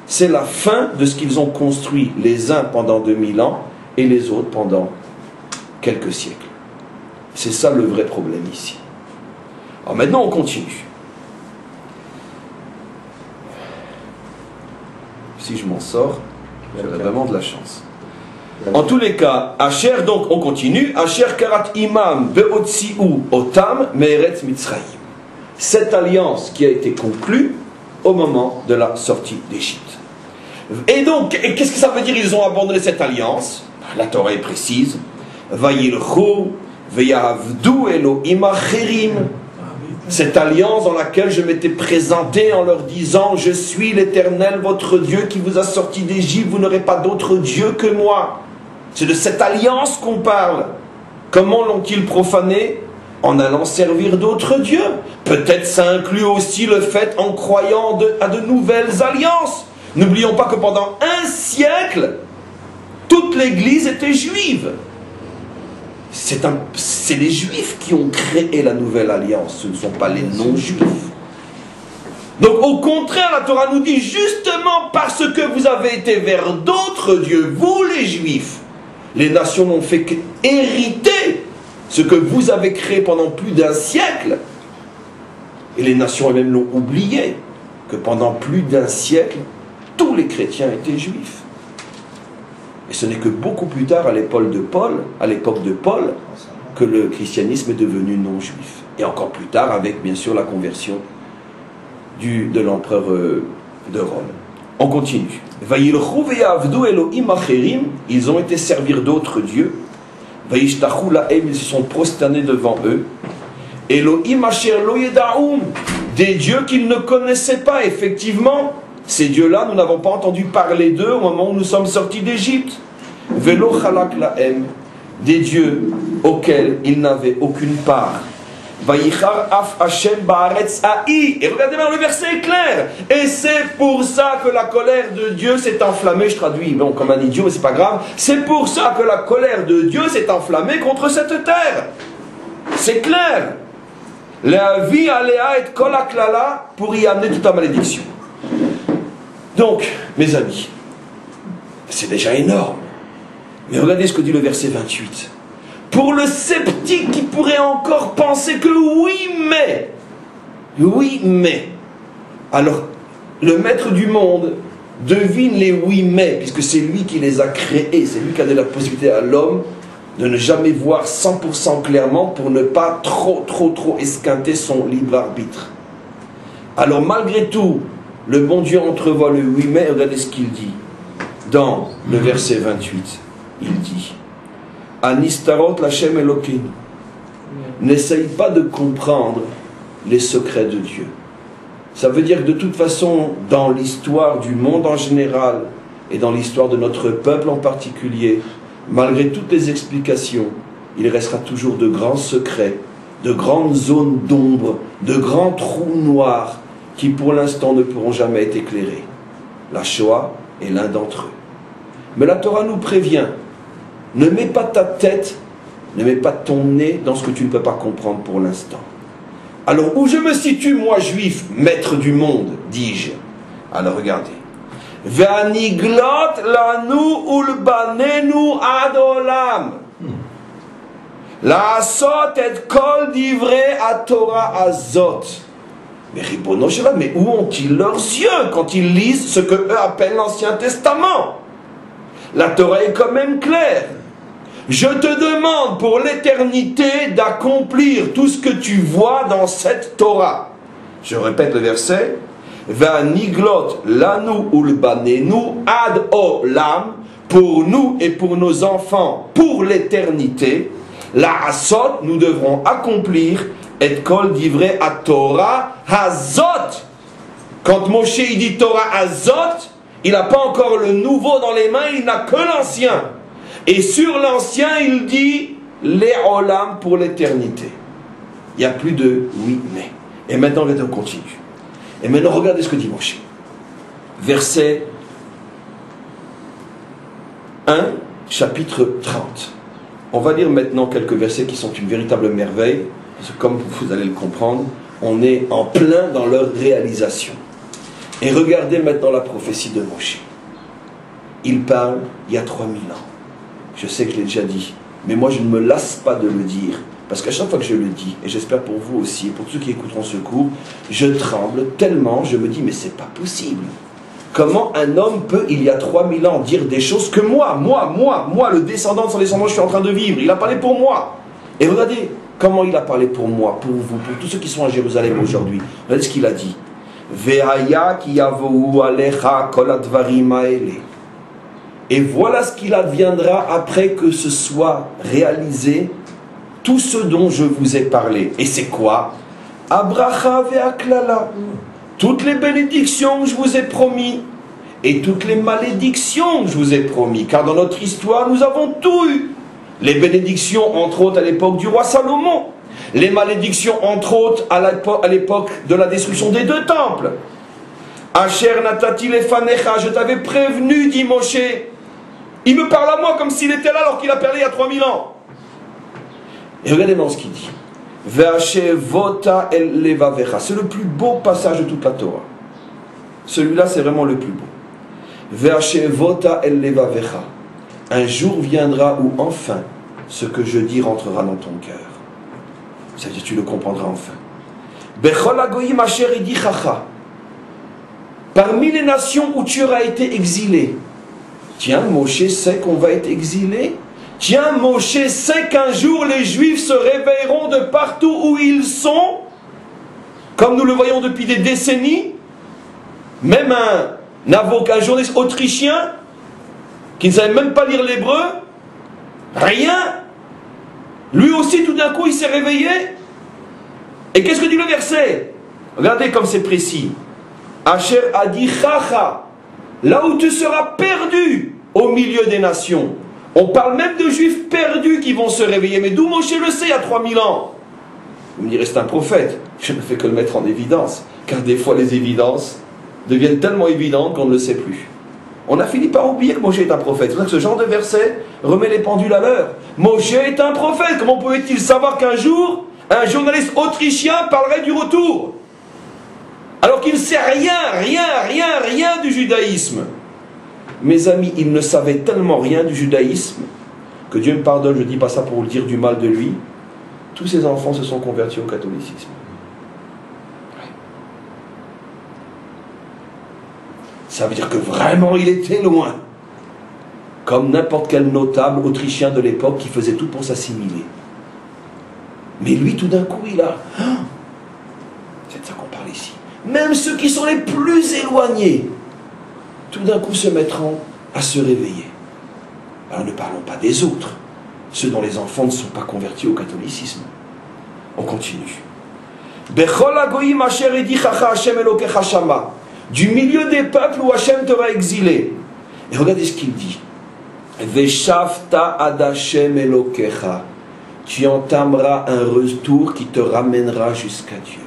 c'est la fin de ce qu'ils ont construit les uns pendant 2000 ans et les autres pendant quelques siècles. C'est ça le vrai problème ici. Alors maintenant on continue. Si je m'en sors, j'aurai vraiment de la chance. En tous les cas, Asher, donc on continue, Asher karat imam beotziu otam me'eretz Mitzrayim. Cette alliance qui a été conclue au moment de la sortie d'Égypte. Et donc, qu'est-ce que ça veut dire? Ils ont abandonné cette alliance. La Torah est précise. Vayilchu veyavdu Elohim acherim. Cette alliance dans laquelle je m'étais présenté en leur disant: je suis l'Éternel, votre Dieu, qui vous a sorti d'Égypte, vous n'aurez pas d'autre Dieu que moi. C'est de cette alliance qu'on parle. Comment l'ont-ils profané? En allant servir d'autres dieux. Peut-être ça inclut aussi le fait en croyant à de nouvelles alliances. N'oublions pas que pendant 1 siècle, toute l'Église était juive. C'est les Juifs qui ont créé la nouvelle alliance, ce ne sont pas les non-Juifs. Donc au contraire, la Torah nous dit justement parce que vous avez été vers d'autres dieux, vous les Juifs, les nations n'ont fait qu'hériter ce que vous avez créé pendant plus d'1 siècle. Et les nations elles-mêmes l'ont oublié, que pendant plus d'un siècle, tous les chrétiens étaient juifs. Et ce n'est que beaucoup plus tard, à l'époque de Paul, que le christianisme est devenu non-juif. Et encore plus tard, avec bien sûr la conversion de l'empereur de Rome. On continue. Ils ont été servir d'autres dieux. Ils se sont prosternés devant eux. Des dieux qu'ils ne connaissaient pas. Effectivement, ces dieux-là, nous n'avons pas entendu parler d'eux au moment où nous sommes sortis d'Égypte. Des dieux auxquels ils n'avaient aucune part. Et regardez bien, le verset est clair. Et c'est pour ça que la colère de Dieu s'est enflammée. Je traduis bon, comme un idiot, mais c'est pas grave. C'est pour ça que la colère de Dieu s'est enflammée contre cette terre. C'est clair. La vie aléa et kolaklala pour y amener toute la malédiction. Donc, mes amis, c'est déjà énorme. Mais regardez ce que dit le verset 28. Pour le sceptique qui pourrait encore penser que oui mais, alors le maître du monde devine les oui mais, puisque c'est lui qui les a créés, c'est lui qui a donné la possibilité à l'homme de ne jamais voir 100% clairement pour ne pas trop esquinter son libre arbitre. Alors malgré tout, le bon Dieu entrevoit le oui mais, regardez ce qu'il dit dans le verset 28. Il dit Anistarot Lachem Elokim. N'essaye pas de comprendre les secrets de Dieu. Ça veut dire que de toute façon, dans l'histoire du monde en général et dans l'histoire de notre peuple en particulier, malgré toutes les explications, il restera toujours de grands secrets, de grandes zones d'ombre, de grands trous noirs qui pour l'instant ne pourront jamais être éclairés. La Shoah est l'un d'entre eux. Mais la Torah nous prévient. Ne mets pas ta tête, ne mets pas ton nez dans ce que tu ne peux pas comprendre pour l'instant. Alors, où je me situe, moi, juif, maître du monde, dis-je. Alors, regardez. Ve'aniglot lanu ulbanenu adolam. La'asot et kol divrei aTorah azot. Mais Ribono Shel, mais où ont-ils leurs yeux quand ils lisent ce que eux appellent l'Ancien Testament? La Torah est quand même claire. Je te demande pour l'éternité d'accomplir tout ce que tu vois dans cette Torah. Je répète le verset. Va niglot lanu ulbanenu ad olam, pour nous et pour nos enfants, pour l'éternité. La asot, nous devrons accomplir et kol divrei à Torah hazot. Quand Moshe il dit Torah hazot, il n'a pas encore le nouveau dans les mains, il n'a que l'ancien. Et sur l'ancien, il dit les olam pour l'éternité. Il n'y a plus de oui, mais. Et maintenant, on continue. Et maintenant, regardez ce que dit Moshe. Verset 1, chapitre 30. On va lire maintenant quelques versets qui sont une véritable merveille. Parce que comme vous allez le comprendre, on est en plein dans leur réalisation. Et regardez maintenant la prophétie de Moshe. Il parle il y a 3000 ans. Je sais que je l'ai déjà dit, mais moi je ne me lasse pas de le dire, parce qu'à chaque fois que je le dis, et j'espère pour vous aussi, et pour ceux qui écouteront ce cours, je tremble tellement, je me dis, mais c'est pas possible. Comment un homme peut, il y a 3000 ans, dire des choses que moi, le descendant de son descendant, je suis en train de vivre. Il a parlé pour moi. Et regardez comment il a parlé pour moi, pour vous, pour tous ceux qui sont à Jérusalem aujourd'hui. Regardez ce qu'il a dit. Ve'aya ki yavou alecha kol advarim haele. Et voilà ce qu'il adviendra après que ce soit réalisé tout ce dont je vous ai parlé. Et c'est quoi? Abracha ve'aklala. Toutes les bénédictions que je vous ai promis et toutes les malédictions que je vous ai promis. Car dans notre histoire, nous avons tout eu. Les bénédictions, entre autres, à l'époque du roi Salomon. Les malédictions, entre autres, à l'époque de la destruction des 2 temples. Asher natati lefanecha, je t'avais prévenu, dit Moshe. Il me parle à moi comme s'il était là alors qu'il a parlé il y a 3000 ans. Et regardez-moi ce qu'il dit. Ve'ashevota el levavecha. C'est le plus beau passage de toute la Torah. Celui-là, c'est vraiment le plus beau. Ve'ashevota el levavecha. Un jour viendra où enfin ce que je dis rentrera dans ton cœur. C'est-à-dire tu le comprendras enfin. Bechol hagoyim asher idichacha. Parmi les nations où tu auras été exilé. Tiens, Moshe sait qu'on va être exilé. Tiens, Moshe sait qu'un jour les Juifs se réveilleront de partout où ils sont, comme nous le voyons depuis des décennies. Même un avocat, un journaliste autrichien, qui ne savait même pas lire l'hébreu, rien. Lui aussi, tout d'un coup, il s'est réveillé. Et qu'est-ce que dit le verset? Regardez comme c'est précis. Asher adi chacha, là où tu seras perdu au milieu des nations. On parle même de juifs perdus qui vont se réveiller. Mais d'où Moshe le sait il y a 3000 ans? Vous me direz, c'est un prophète. Je ne fais que le mettre en évidence. Car des fois, les évidences deviennent tellement évidentes qu'on ne le sait plus. On a fini par oublier que Moshe est un prophète. C'est pour ça que ce genre de verset remet les pendules à l'heure. Moshe est un prophète. Comment pouvait-il savoir qu'un jour, un journaliste autrichien parlerait du retour? Alors qu'il ne sait rien du judaïsme. Mes amis, il ne savait tellement rien du judaïsme que Dieu me pardonne, je ne dis pas ça pour dire du mal de lui. Tous ses enfants se sont convertis au catholicisme. Ça veut dire que vraiment il était loin. Comme n'importe quel notable autrichien de l'époque qui faisait tout pour s'assimiler. Mais lui, tout d'un coup, il a... C'est de ça qu'on parle ici. Même ceux qui sont les plus éloignés, tout d'un coup se mettront à se réveiller. Alors ne parlons pas des autres, ceux dont les enfants ne sont pas convertis au catholicisme. On continue. Du milieu des peuples où Hachem t'aura exilé. Et regardez ce qu'il dit. Veshavta ad Hashem Elokecha. Tu entameras un retour qui te ramènera jusqu'à Dieu.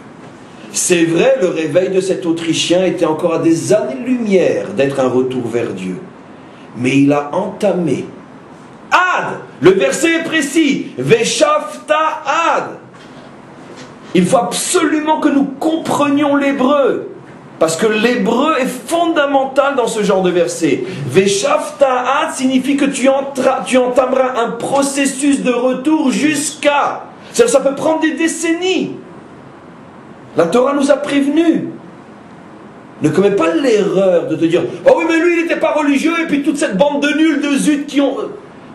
C'est vrai, le réveil de cet Autrichien était encore à des années-lumière d'être un retour vers Dieu. Mais il a entamé. Ad, le verset est précis. Veshavta ad. Il faut absolument que nous comprenions l'hébreu. Parce que l'hébreu est fondamental dans ce genre de verset. Veshavta ad signifie que tu entameras un processus de retour jusqu'à. Ça peut prendre des décennies. La Torah nous a prévenus. Ne commets pas l'erreur de te dire « Oh oui, mais lui, il n'était pas religieux, et puis toute cette bande de nuls, de zut qui ont... »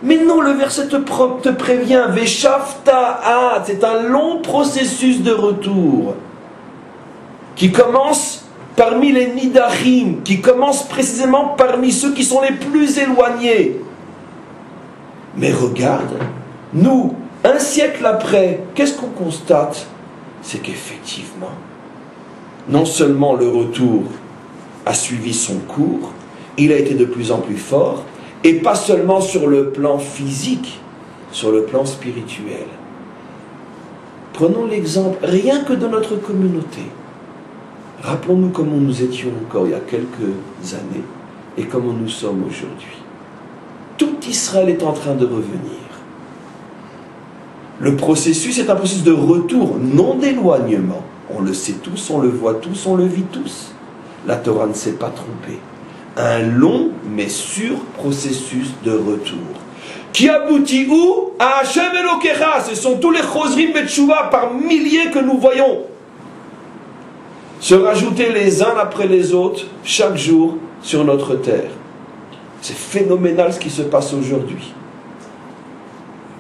Mais non, le verset te prévient. Veshavta ad, c'est un long processus de retour qui commence parmi les nidachim, qui commence précisément parmi ceux qui sont les plus éloignés. Mais regarde, nous, un siècle après, qu'est-ce qu'on constate? C'est qu'effectivement, non seulement le retour a suivi son cours, il a été de plus en plus fort, et pas seulement sur le plan physique, sur le plan spirituel. Prenons l'exemple rien que de notre communauté. Rappelons-nous comment nous étions encore il y a quelques années et comment nous sommes aujourd'hui. Tout Israël est en train de revenir. Le processus est un processus de retour, non d'éloignement. On le sait tous, on le voit tous, on le vit tous. La Torah ne s'est pas trompée. Un long mais sûr processus de retour. Qui aboutit où? À Hashem Elokecha. Ce sont tous les Chosrim Betchouva par milliers que nous voyons se rajouter les uns après les autres chaque jour sur notre terre. C'est phénoménal ce qui se passe aujourd'hui.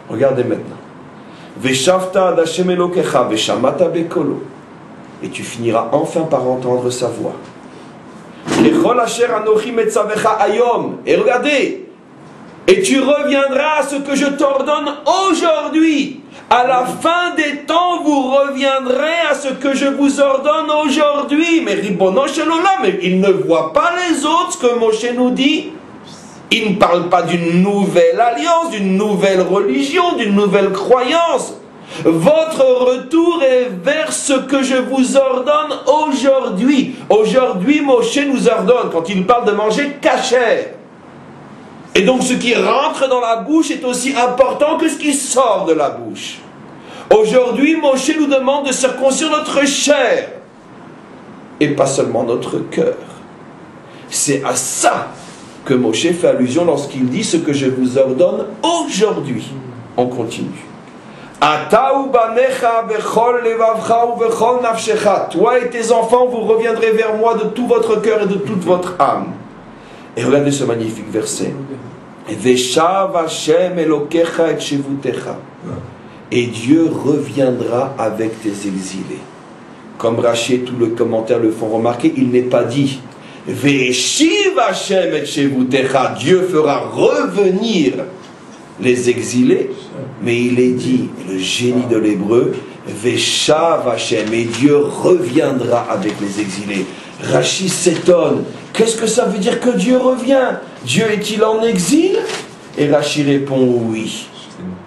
Regardez maintenant. Veshavta ad Hashem Elokecha veshamata bekolo. Et tu finiras enfin par entendre sa voix. Et regardez, et tu reviendras à ce que je t'ordonne aujourd'hui. À la fin des temps, vous reviendrez à ce que je vous ordonne aujourd'hui. Mais Ribono Shel Olam, mais il ne voit pas les autres, ce que Moshe nous dit. Il ne parle pas d'une nouvelle alliance, d'une nouvelle religion, d'une nouvelle croyance. Votre retour est vers ce que je vous ordonne aujourd'hui. Aujourd'hui, Moshe nous ordonne, quand il parle de manger kasher. Et donc ce qui rentre dans la bouche est aussi important que ce qui sort de la bouche. Aujourd'hui, Moshe nous demande de circoncire notre chair. Et pas seulement notre cœur. C'est à ça que Moshe fait allusion lorsqu'il dit ce que je vous ordonne aujourd'hui. On continue. Toi et tes enfants, vous reviendrez vers moi de tout votre cœur et de toute votre âme. Et regardez ce magnifique verset. Veshav Hashem Elokecha et Shevutecha. Et Dieu reviendra avec tes exilés. Comme Rachi et tout le commentaire le font remarquer, il n'est pas dit Veshiv Hashem et Shevutecha. Dieu fera revenir les exilés, mais il est dit, le génie de l'hébreu, Veshav Hashem, et Dieu reviendra avec les exilés. Rachi s'étonne, qu'est-ce que ça veut dire que Dieu revient? Dieu est-il en exil? Et Rachi répond oui.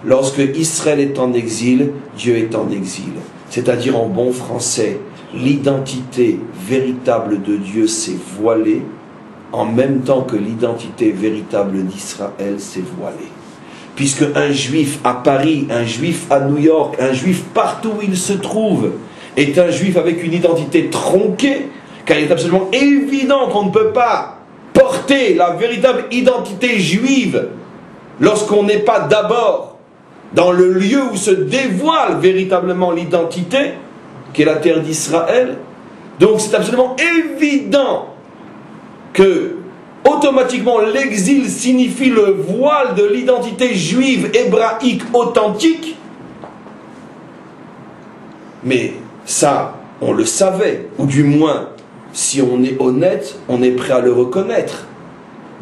Lorsque Israël est en exil, Dieu est en exil. C'est-à-dire en bon français, l'identité véritable de Dieu s'est voilée, en même temps que l'identité véritable d'Israël s'est voilée. Puisque un juif à Paris, un juif à New York, un juif partout où il se trouve, est un juif avec une identité tronquée, car il est absolument évident qu'on ne peut pas porter la véritable identité juive lorsqu'on n'est pas d'abord dans le lieu où se dévoile véritablement l'identité, qui est la terre d'Israël. Donc c'est absolument évident que automatiquement, l'exil signifie le voile de l'identité juive hébraïque authentique. Mais ça, on le savait, ou du moins, si on est honnête, on est prêt à le reconnaître.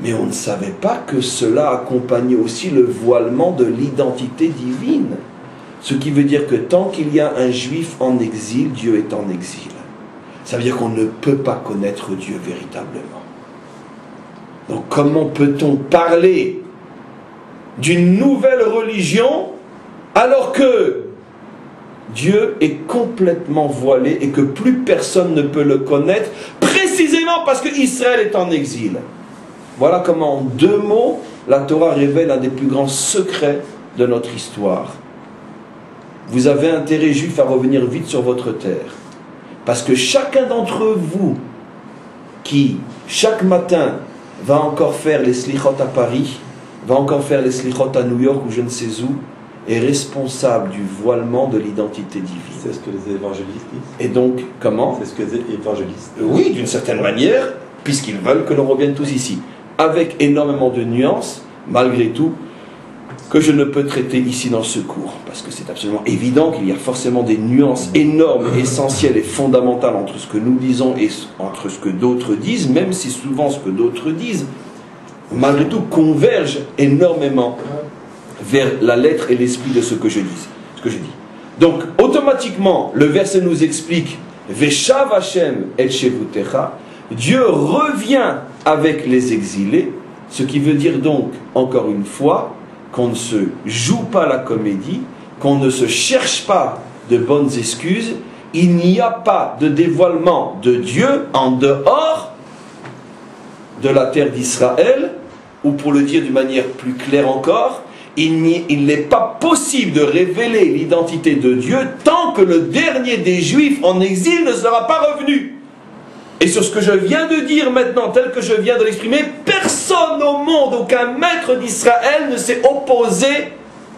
Mais on ne savait pas que cela accompagnait aussi le voilement de l'identité divine. Ce qui veut dire que tant qu'il y a un juif en exil, Dieu est en exil. Ça veut dire qu'on ne peut pas connaître Dieu véritablement. Donc comment peut-on parler d'une nouvelle religion alors que Dieu est complètement voilé et que plus personne ne peut le connaître, précisément parce que Israël est en exil? Voilà comment en 2 mots la Torah révèle un des plus grands secrets de notre histoire. Vous avez intérêt, juif, à revenir vite sur votre terre, parce que chacun d'entre vous qui chaque matin va encore faire les slichot à Paris, va encore faire les slichot à New York ou je ne sais où, est responsable du voilement de l'identité divine. C'est ce que les évangélistes disent. Et donc, comment? C'est ce que les évangélistes disent. Oui, d'une certaine manière, puisqu'ils veulent que l'on revienne tous ici. Avec énormément de nuances, malgré tout, que je ne peux traiter ici dans ce cours. Parce que c'est absolument évident qu'il y a forcément des nuances énormes, essentielles et fondamentales entre ce que nous disons et entre ce que d'autres disent, même si souvent ce que d'autres disent, malgré tout, converge énormément vers la lettre et l'esprit de ce que je dis. Donc, automatiquement, le verset nous explique Veshav Hashem et Shevutecha, Dieu revient avec les exilés, ce qui veut dire donc, encore une fois, qu'on ne se joue pas la comédie, qu'on ne se cherche pas de bonnes excuses, il n'y a pas de dévoilement de Dieu en dehors de la terre d'Israël, ou pour le dire d'une manière plus claire encore, il n'est pas possible de révéler l'identité de Dieu tant que le dernier des Juifs en exil ne sera pas revenu. Et sur ce que je viens de dire maintenant, tel que je viens de l'exprimer, personne au monde, aucun maître d'Israël ne s'est opposé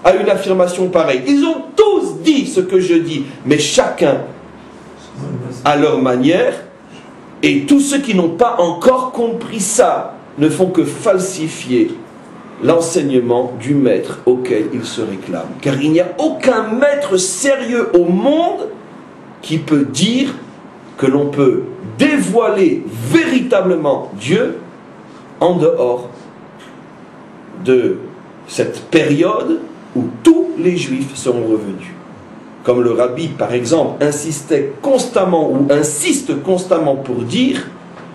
à une affirmation pareille. Ils ont tous dit ce que je dis, mais chacun à leur manière, et tous ceux qui n'ont pas encore compris ça ne font que falsifier l'enseignement du maître auquel ils se réclament. Car il n'y a aucun maître sérieux au monde qui peut dire que l'on peut dévoiler véritablement Dieu en dehors de cette période où tous les Juifs seront revenus. Comme le rabbi, par exemple, insiste constamment pour dire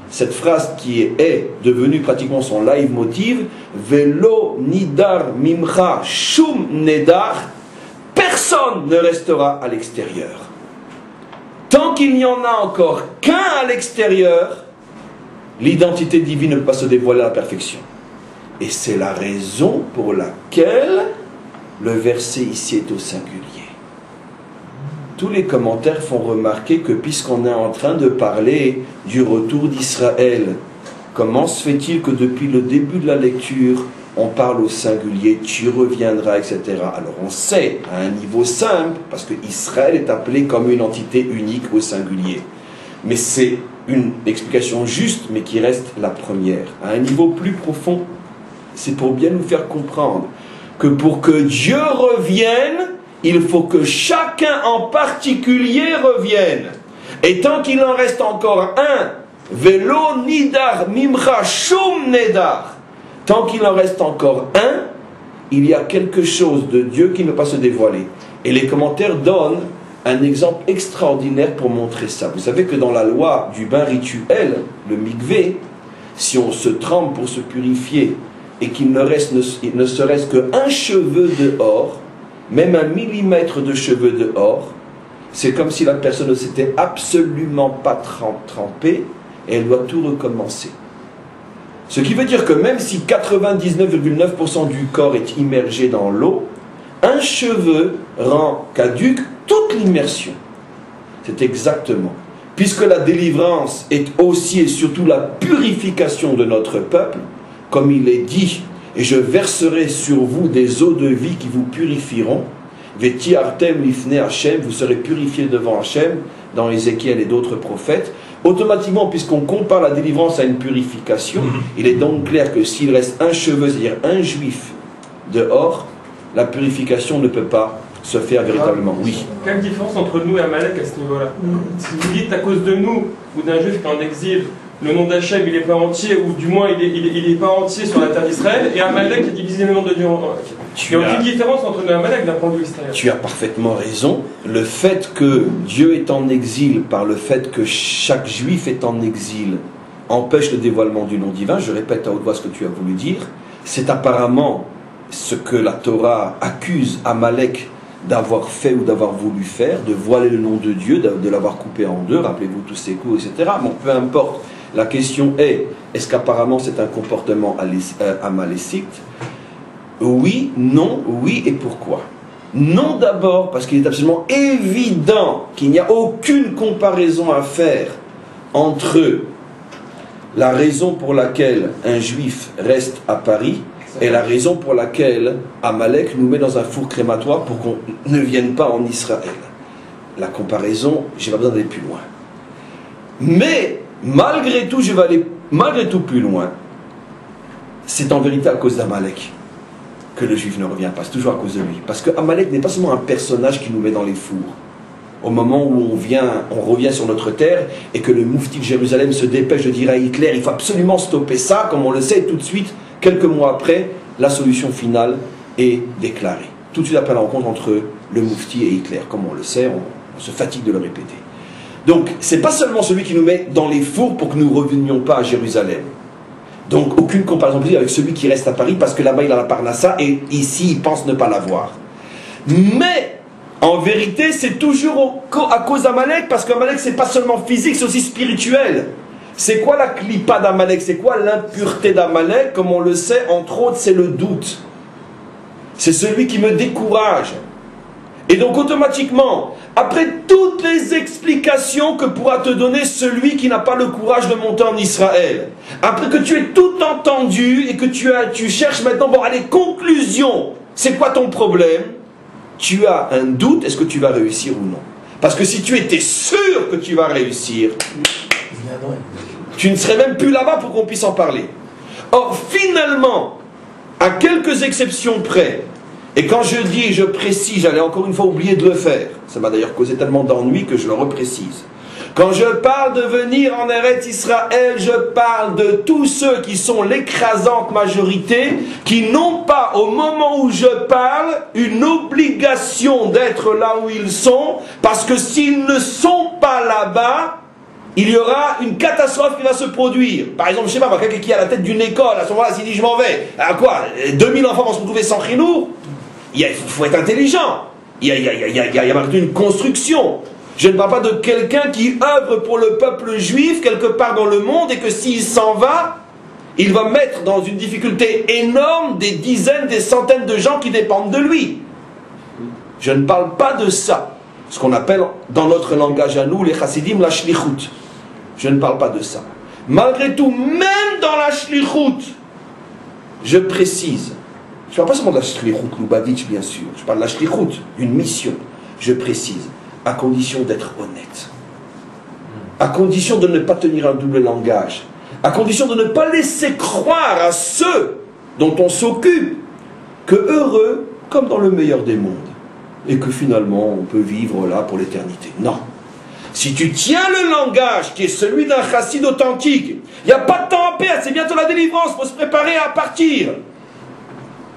cette phrase qui est devenue pratiquement son leitmotiv, Velo nidar mimcha shum nedar, personne ne restera à l'extérieur. Tant qu'il n'y en a encore qu'un à l'extérieur, l'identité divine ne peut pas se dévoiler à la perfection. Et c'est la raison pour laquelle le verset ici est au singulier. Tous les commentaires font remarquer que puisqu'on est en train de parler du retour d'Israël, comment se fait-il que depuis le début de la lecture, on parle au singulier, tu reviendras, etc. Alors on sait, à un niveau simple, parce que Israël est appelé comme une entité unique au singulier. Mais c'est une explication juste, mais qui reste la première. À un niveau plus profond, c'est pour bien nous faire comprendre que pour que Dieu revienne, il faut que chacun en particulier revienne. Et tant qu'il en reste encore un, Velo nidar mimcha shum nedar, tant qu'il en reste encore un, il y a quelque chose de Dieu qui ne peut pas se dévoiler. Et les commentaires donnent un exemple extraordinaire pour montrer ça. Vous savez que dans la loi du bain rituel, le mikvé, si on se trempe pour se purifier et qu'il ne reste ne serait-ce qu'un cheveu dehors, même 1 millimètre de cheveux dehors, c'est comme si la personne ne s'était absolument pas trempée et elle doit tout recommencer. Ce qui veut dire que même si 99,9% du corps est immergé dans l'eau, un cheveu rend caduque toute l'immersion. C'est exactement. Puisque la délivrance est aussi et surtout la purification de notre peuple, comme il est dit, et je verserai sur vous des eaux de vie qui vous purifieront, Veti artem lifne Hachem, vous serez purifiés devant Hachem, dans Ézéchiel et d'autres prophètes. Automatiquement, puisqu'on compare la délivrance à une purification, il est donc clair que s'il reste un cheveu, c'est-à-dire un juif dehors, la purification ne peut pas se faire véritablement. Oui. Quelle différence entre nous et Amalek à ce niveau-là? Si vous dites à cause de nous ou d'un juif qui est en exil, le nom d'Hachem il n'est pas entier, ou du moins il est pas entier sur la terre d'Israël, et Amalek a divisé le nom de Dieu en... Il n'y a aucune différence entre nous et Amalek d'un point de vue extérieur. Tu as parfaitement raison. Le fait que Dieu est en exil, par le fait que chaque juif est en exil, empêche le dévoilement du nom divin. Je répète à haute voix ce que tu as voulu dire. C'est apparemment ce que la Torah accuse Amalek d'avoir fait ou d'avoir voulu faire, de voiler le nom de Dieu, de l'avoir coupé en deux, rappelez-vous tous ces coups, etc. Bon, peu importe. La question est-ce qu'apparemment c'est un comportement amalécite? Oui, non, oui et pourquoi? Non d'abord parce qu'il est absolument évident qu'il n'y a aucune comparaison à faire entre la raison pour laquelle un juif reste à Paris et la raison pour laquelle Amalek nous met dans un four crématoire pour qu'on ne vienne pas en Israël. La comparaison, je n'ai pas besoin d'aller plus loin. Mais, malgré tout, je vais aller malgré tout plus loin. C'est en vérité à cause d'Amalek que le juif ne revient pas. C'est toujours à cause de lui. Parce que Amalek n'est pas seulement un personnage qui nous met dans les fours. Au moment où on revient sur notre terre et que le moufti de Jérusalem se dépêche de dire à Hitler, il faut absolument stopper ça, comme on le sait tout de suite. Quelques mois après, la solution finale est déclarée. Tout de suite après la rencontre entre le moufti et Hitler. Comme on le sait, on se fatigue de le répéter. Donc, c'est pas seulement celui qui nous met dans les fours pour que nous ne revenions pas à Jérusalem. Donc, aucune comparaison possible avec celui qui reste à Paris parce que là-bas il a la Parnassa et ici il pense ne pas l'avoir. Mais, en vérité, c'est toujours à cause d'Amalek parce qu'Amalek c'est pas seulement physique, c'est aussi spirituel. C'est quoi la clipa d'Amalek? C'est quoi l'impureté d'Amalek? Comme on le sait, entre autres, c'est le doute. C'est celui qui me décourage. Et donc, automatiquement, après toutes les explications que pourra te donner celui qui n'a pas le courage de monter en Israël, après que tu aies tout entendu et que tu cherches maintenant, bon, allez, conclusion, c'est quoi ton problème? Tu as un doute, est-ce que tu vas réussir ou non? Parce que si tu étais sûr que tu vas réussir, tu ne serais même plus là-bas pour qu'on puisse en parler. Or, finalement, à quelques exceptions près, et quand je dis et je précise, j'allais encore une fois oublier de le faire, ça m'a d'ailleurs causé tellement d'ennui que je le reprécise. Quand je parle de venir en Eretz Israël, je parle de tous ceux qui sont l'écrasante majorité, qui n'ont pas, au moment où je parle, une obligation d'être là où ils sont, parce que s'ils ne sont pas là-bas, il y aura une catastrophe qui va se produire. Par exemple, je ne sais pas, quelqu'un qui est à la tête d'une école, à ce moment-là, s'il dit je m'en vais, à quoi 2000 enfants vont se retrouver sans chinour? Il faut être intelligent. Il y a malgré tout une construction. Je ne parle pas de quelqu'un qui œuvre pour le peuple juif quelque part dans le monde et que s'il s'en va, il va mettre dans une difficulté énorme des dizaines, des centaines de gens qui dépendent de lui. Je ne parle pas de ça. Ce qu'on appelle dans notre langage à nous, les chassidim, la shlichut. Je ne parle pas de ça. Malgré tout, même dans la shlichut, je précise, je ne parle pas seulement de la shlichut Lubavitch, bien sûr, je parle de la shlichut, d'une mission, je précise, à condition d'être honnête, à condition de ne pas tenir un double langage, à condition de ne pas laisser croire à ceux dont on s'occupe que heureux comme dans le meilleur des mondes, et que finalement on peut vivre là pour l'éternité. Non. Si tu tiens le langage qui est celui d'un chassid authentique, il n'y a pas de temps à perdre, c'est bientôt la délivrance, il faut se préparer à partir.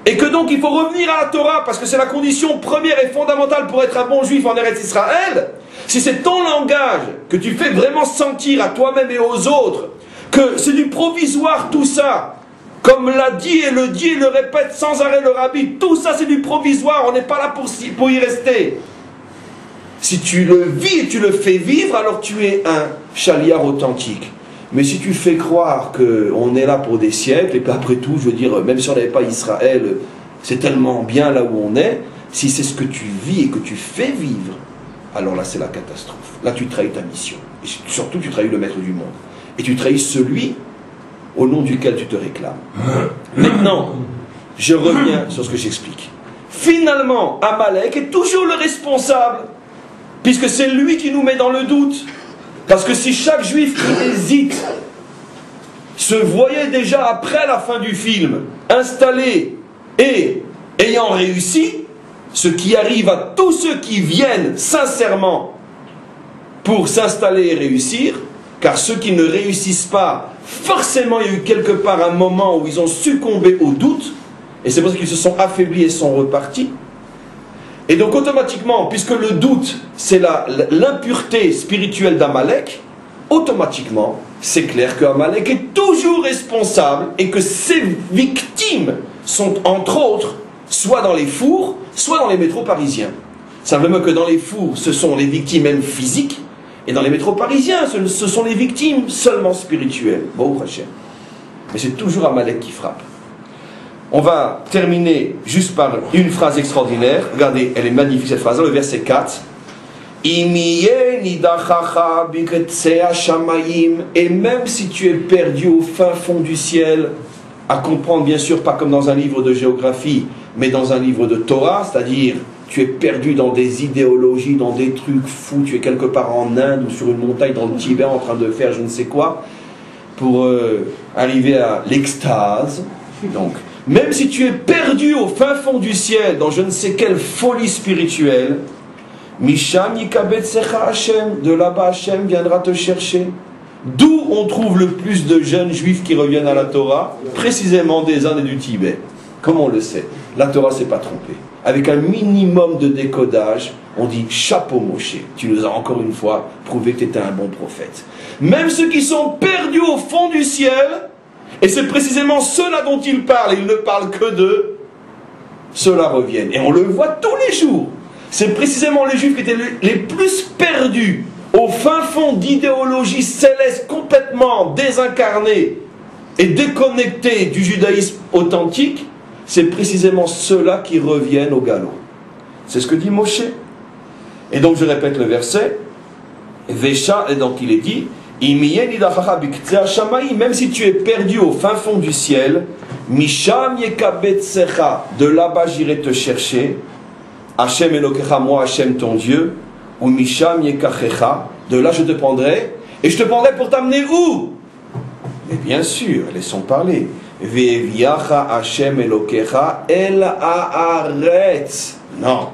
Et que donc il faut revenir à la Torah, parce que c'est la condition première et fondamentale pour être un bon juif en Eretz Israël. Si c'est ton langage que tu fais vraiment sentir à toi-même et aux autres, que c'est du provisoire tout ça, comme l'a dit et le répète sans arrêt le rabbi, tout ça c'est du provisoire, on n'est pas là pour y rester. Si tu le vis et tu le fais vivre, alors tu es un chaliar authentique. Mais si tu fais croire qu'on est là pour des siècles, et puis après tout, je veux dire, même si on n'avait pas Israël, c'est tellement bien là où on est, si c'est ce que tu vis et que tu fais vivre, alors là c'est la catastrophe. Là tu trahis ta mission. Et surtout tu trahis le maître du monde. Et tu trahis celui au nom duquel tu te réclames. Maintenant, je reviens sur ce que j'explique. Finalement, Amalek est toujours le responsable, puisque c'est lui qui nous met dans le doute. Parce que si chaque juif qui hésite se voyait déjà après la fin du film installé et ayant réussi, ce qui arrive à tous ceux qui viennent sincèrement pour s'installer et réussir, car ceux qui ne réussissent pas, forcément il y a eu quelque part un moment où ils ont succombé au doute, et c'est pour ça qu'ils se sont affaiblis et sont repartis. Et donc automatiquement, puisque le doute c'est l'impureté spirituelle d'Amalek, automatiquement c'est clair que Amalek est toujours responsable et que ses victimes sont entre autres soit dans les fours, soit dans les métros parisiens. Simplement que dans les fours ce sont les victimes même physiques, et dans les métros parisiens ce sont les victimes seulement spirituelles. Bon, Hachem. Mais c'est toujours Amalek qui frappe. On va terminer juste par une phrase extraordinaire. Regardez, elle est magnifique cette phrase, le verset 4. Et même si tu es perdu au fin fond du ciel, à comprendre bien sûr pas comme dans un livre de géographie, mais dans un livre de Torah, c'est-à-dire tu es perdu dans des idéologies, dans des trucs fous, tu es quelque part en Inde ou sur une montagne dans le Tibet en train de faire je ne sais quoi, pour arriver à l'extase. Donc, même si tu es perdu au fin fond du ciel, dans je ne sais quelle folie spirituelle, Misham yikabetsecha Hashem, de là-bas Hashem viendra te chercher. D'où on trouve le plus de jeunes juifs qui reviennent à la Torah, précisément des Indes et du Tibet. Comme on le sait, la Torah s'est pas trompée. Avec un minimum de décodage, on dit chapeau Moshe, tu nous as encore une fois prouvé que tu étais un bon prophète. Même ceux qui sont perdus au fond du ciel, et c'est précisément ceux-là dont il parle, et il ne parle que d'eux, ceux-là reviennent. Et on le voit tous les jours. C'est précisément les juifs qui étaient les plus perdus, au fin fond d'idéologie céleste complètement désincarnée et déconnectée du judaïsme authentique, c'est précisément ceux-là qui reviennent au galop. C'est ce que dit Moshe. Et donc je répète le verset, Vesha, et donc il est dit, même si tu es perdu au fin fond du ciel, Misham yekabetsecha, de là-bas j'irai te chercher, Hashem Elokecha, moi Hashem ton Dieu, ou Misham yekachecha, de là je te prendrai, et je te prendrai pour t'amener où? Mais bien sûr, laissons parler. Ve'eviacha Hashem Elokecha el haaretz. Non.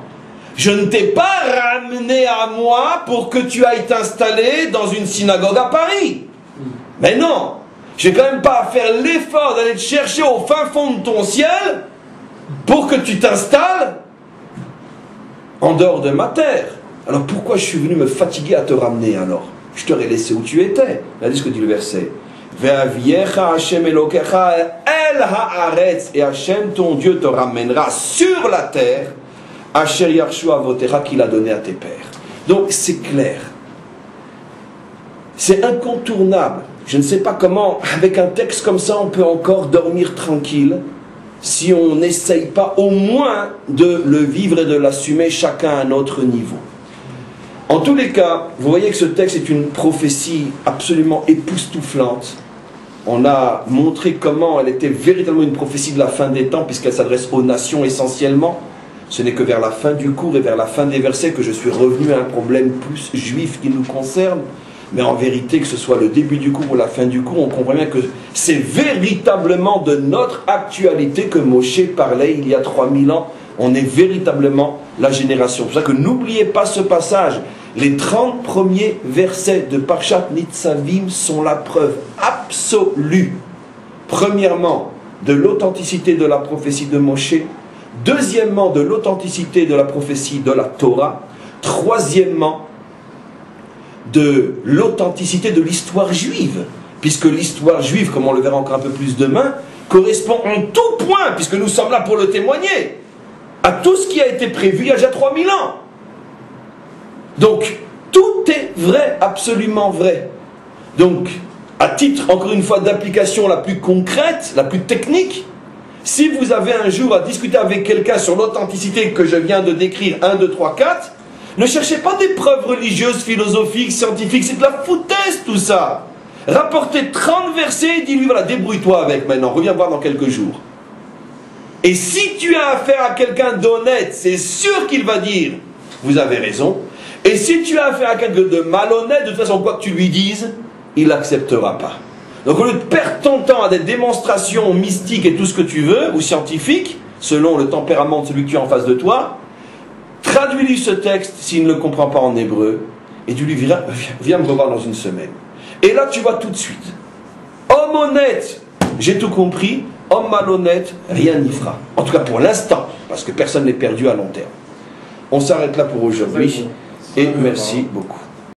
Je ne t'ai pas ramené à moi pour que tu ailles t'installer dans une synagogue à Paris. Mais non, je n'ai quand même pas à faire l'effort d'aller te chercher au fin fond de ton ciel pour que tu t'installes en dehors de ma terre. Alors pourquoi je suis venu me fatiguer à te ramener alors? Je t'aurais laissé où tu étais. Regardez ce que dit le verset. Ve'aviecha Hashem Elokecha el haaretz, et Hashem ton Dieu te ramènera sur la terre, Asher Yarshu Avotecha, qu'il a donné à tes pères. Donc c'est clair. C'est incontournable. Je ne sais pas comment, avec un texte comme ça, on peut encore dormir tranquille si on n'essaye pas au moins de le vivre et de l'assumer chacun à notre niveau. En tous les cas, vous voyez que ce texte est une prophétie absolument époustouflante On a montré comment elle était véritablement une prophétie de la fin des temps, puisqu'elle s'adresse aux nations essentiellement. Ce n'est que vers la fin du cours et vers la fin des versets que je suis revenu à un problème plus juif qui nous concerne. Mais en vérité, que ce soit le début du cours ou la fin du cours, on comprend bien que c'est véritablement de notre actualité que Moshe parlait il y a 3000 ans. On est véritablement la génération. C'est pour ça que n'oubliez pas ce passage. Les 30 premiers versets de Parshat Nitzavim sont la preuve absolue, premièrement, de l'authenticité de la prophétie de Moshe, deuxièmement, de l'authenticité de la prophétie de la Torah, troisièmement, de l'authenticité de l'histoire juive, puisque l'histoire juive, comme on le verra encore un peu plus demain, correspond en tout point, puisque nous sommes là pour le témoigner, à tout ce qui a été prévu il y a déjà 3000 ans. Donc, tout est vrai, absolument vrai. Donc, à titre, encore une fois, d'application la plus concrète, la plus technique, si vous avez un jour à discuter avec quelqu'un sur l'authenticité que je viens de décrire, 1, 2, 3, 4, ne cherchez pas des preuves religieuses, philosophiques, scientifiques, c'est de la foutaise tout ça. Rapportez 30 versets et dis-lui, voilà, débrouille-toi avec maintenant, reviens voir dans quelques jours. Et si tu as affaire à quelqu'un d'honnête, c'est sûr qu'il va dire, vous avez raison. Et si tu as affaire à quelqu'un de malhonnête, de toute façon, quoi que tu lui dises, il n'acceptera pas. Donc au lieu de perdre ton temps à des démonstrations mystiques et tout ce que tu veux, ou scientifiques, selon le tempérament de celui que tu as en face de toi, traduis-lui ce texte s'il ne le comprend pas en hébreu, et dis-lui, viens me revoir dans une semaine. Et là tu vois tout de suite, homme honnête, j'ai tout compris, homme malhonnête, rien n'y fera. En tout cas pour l'instant, parce que personne n'est perdu à long terme. On s'arrête là pour aujourd'hui, et merci beaucoup.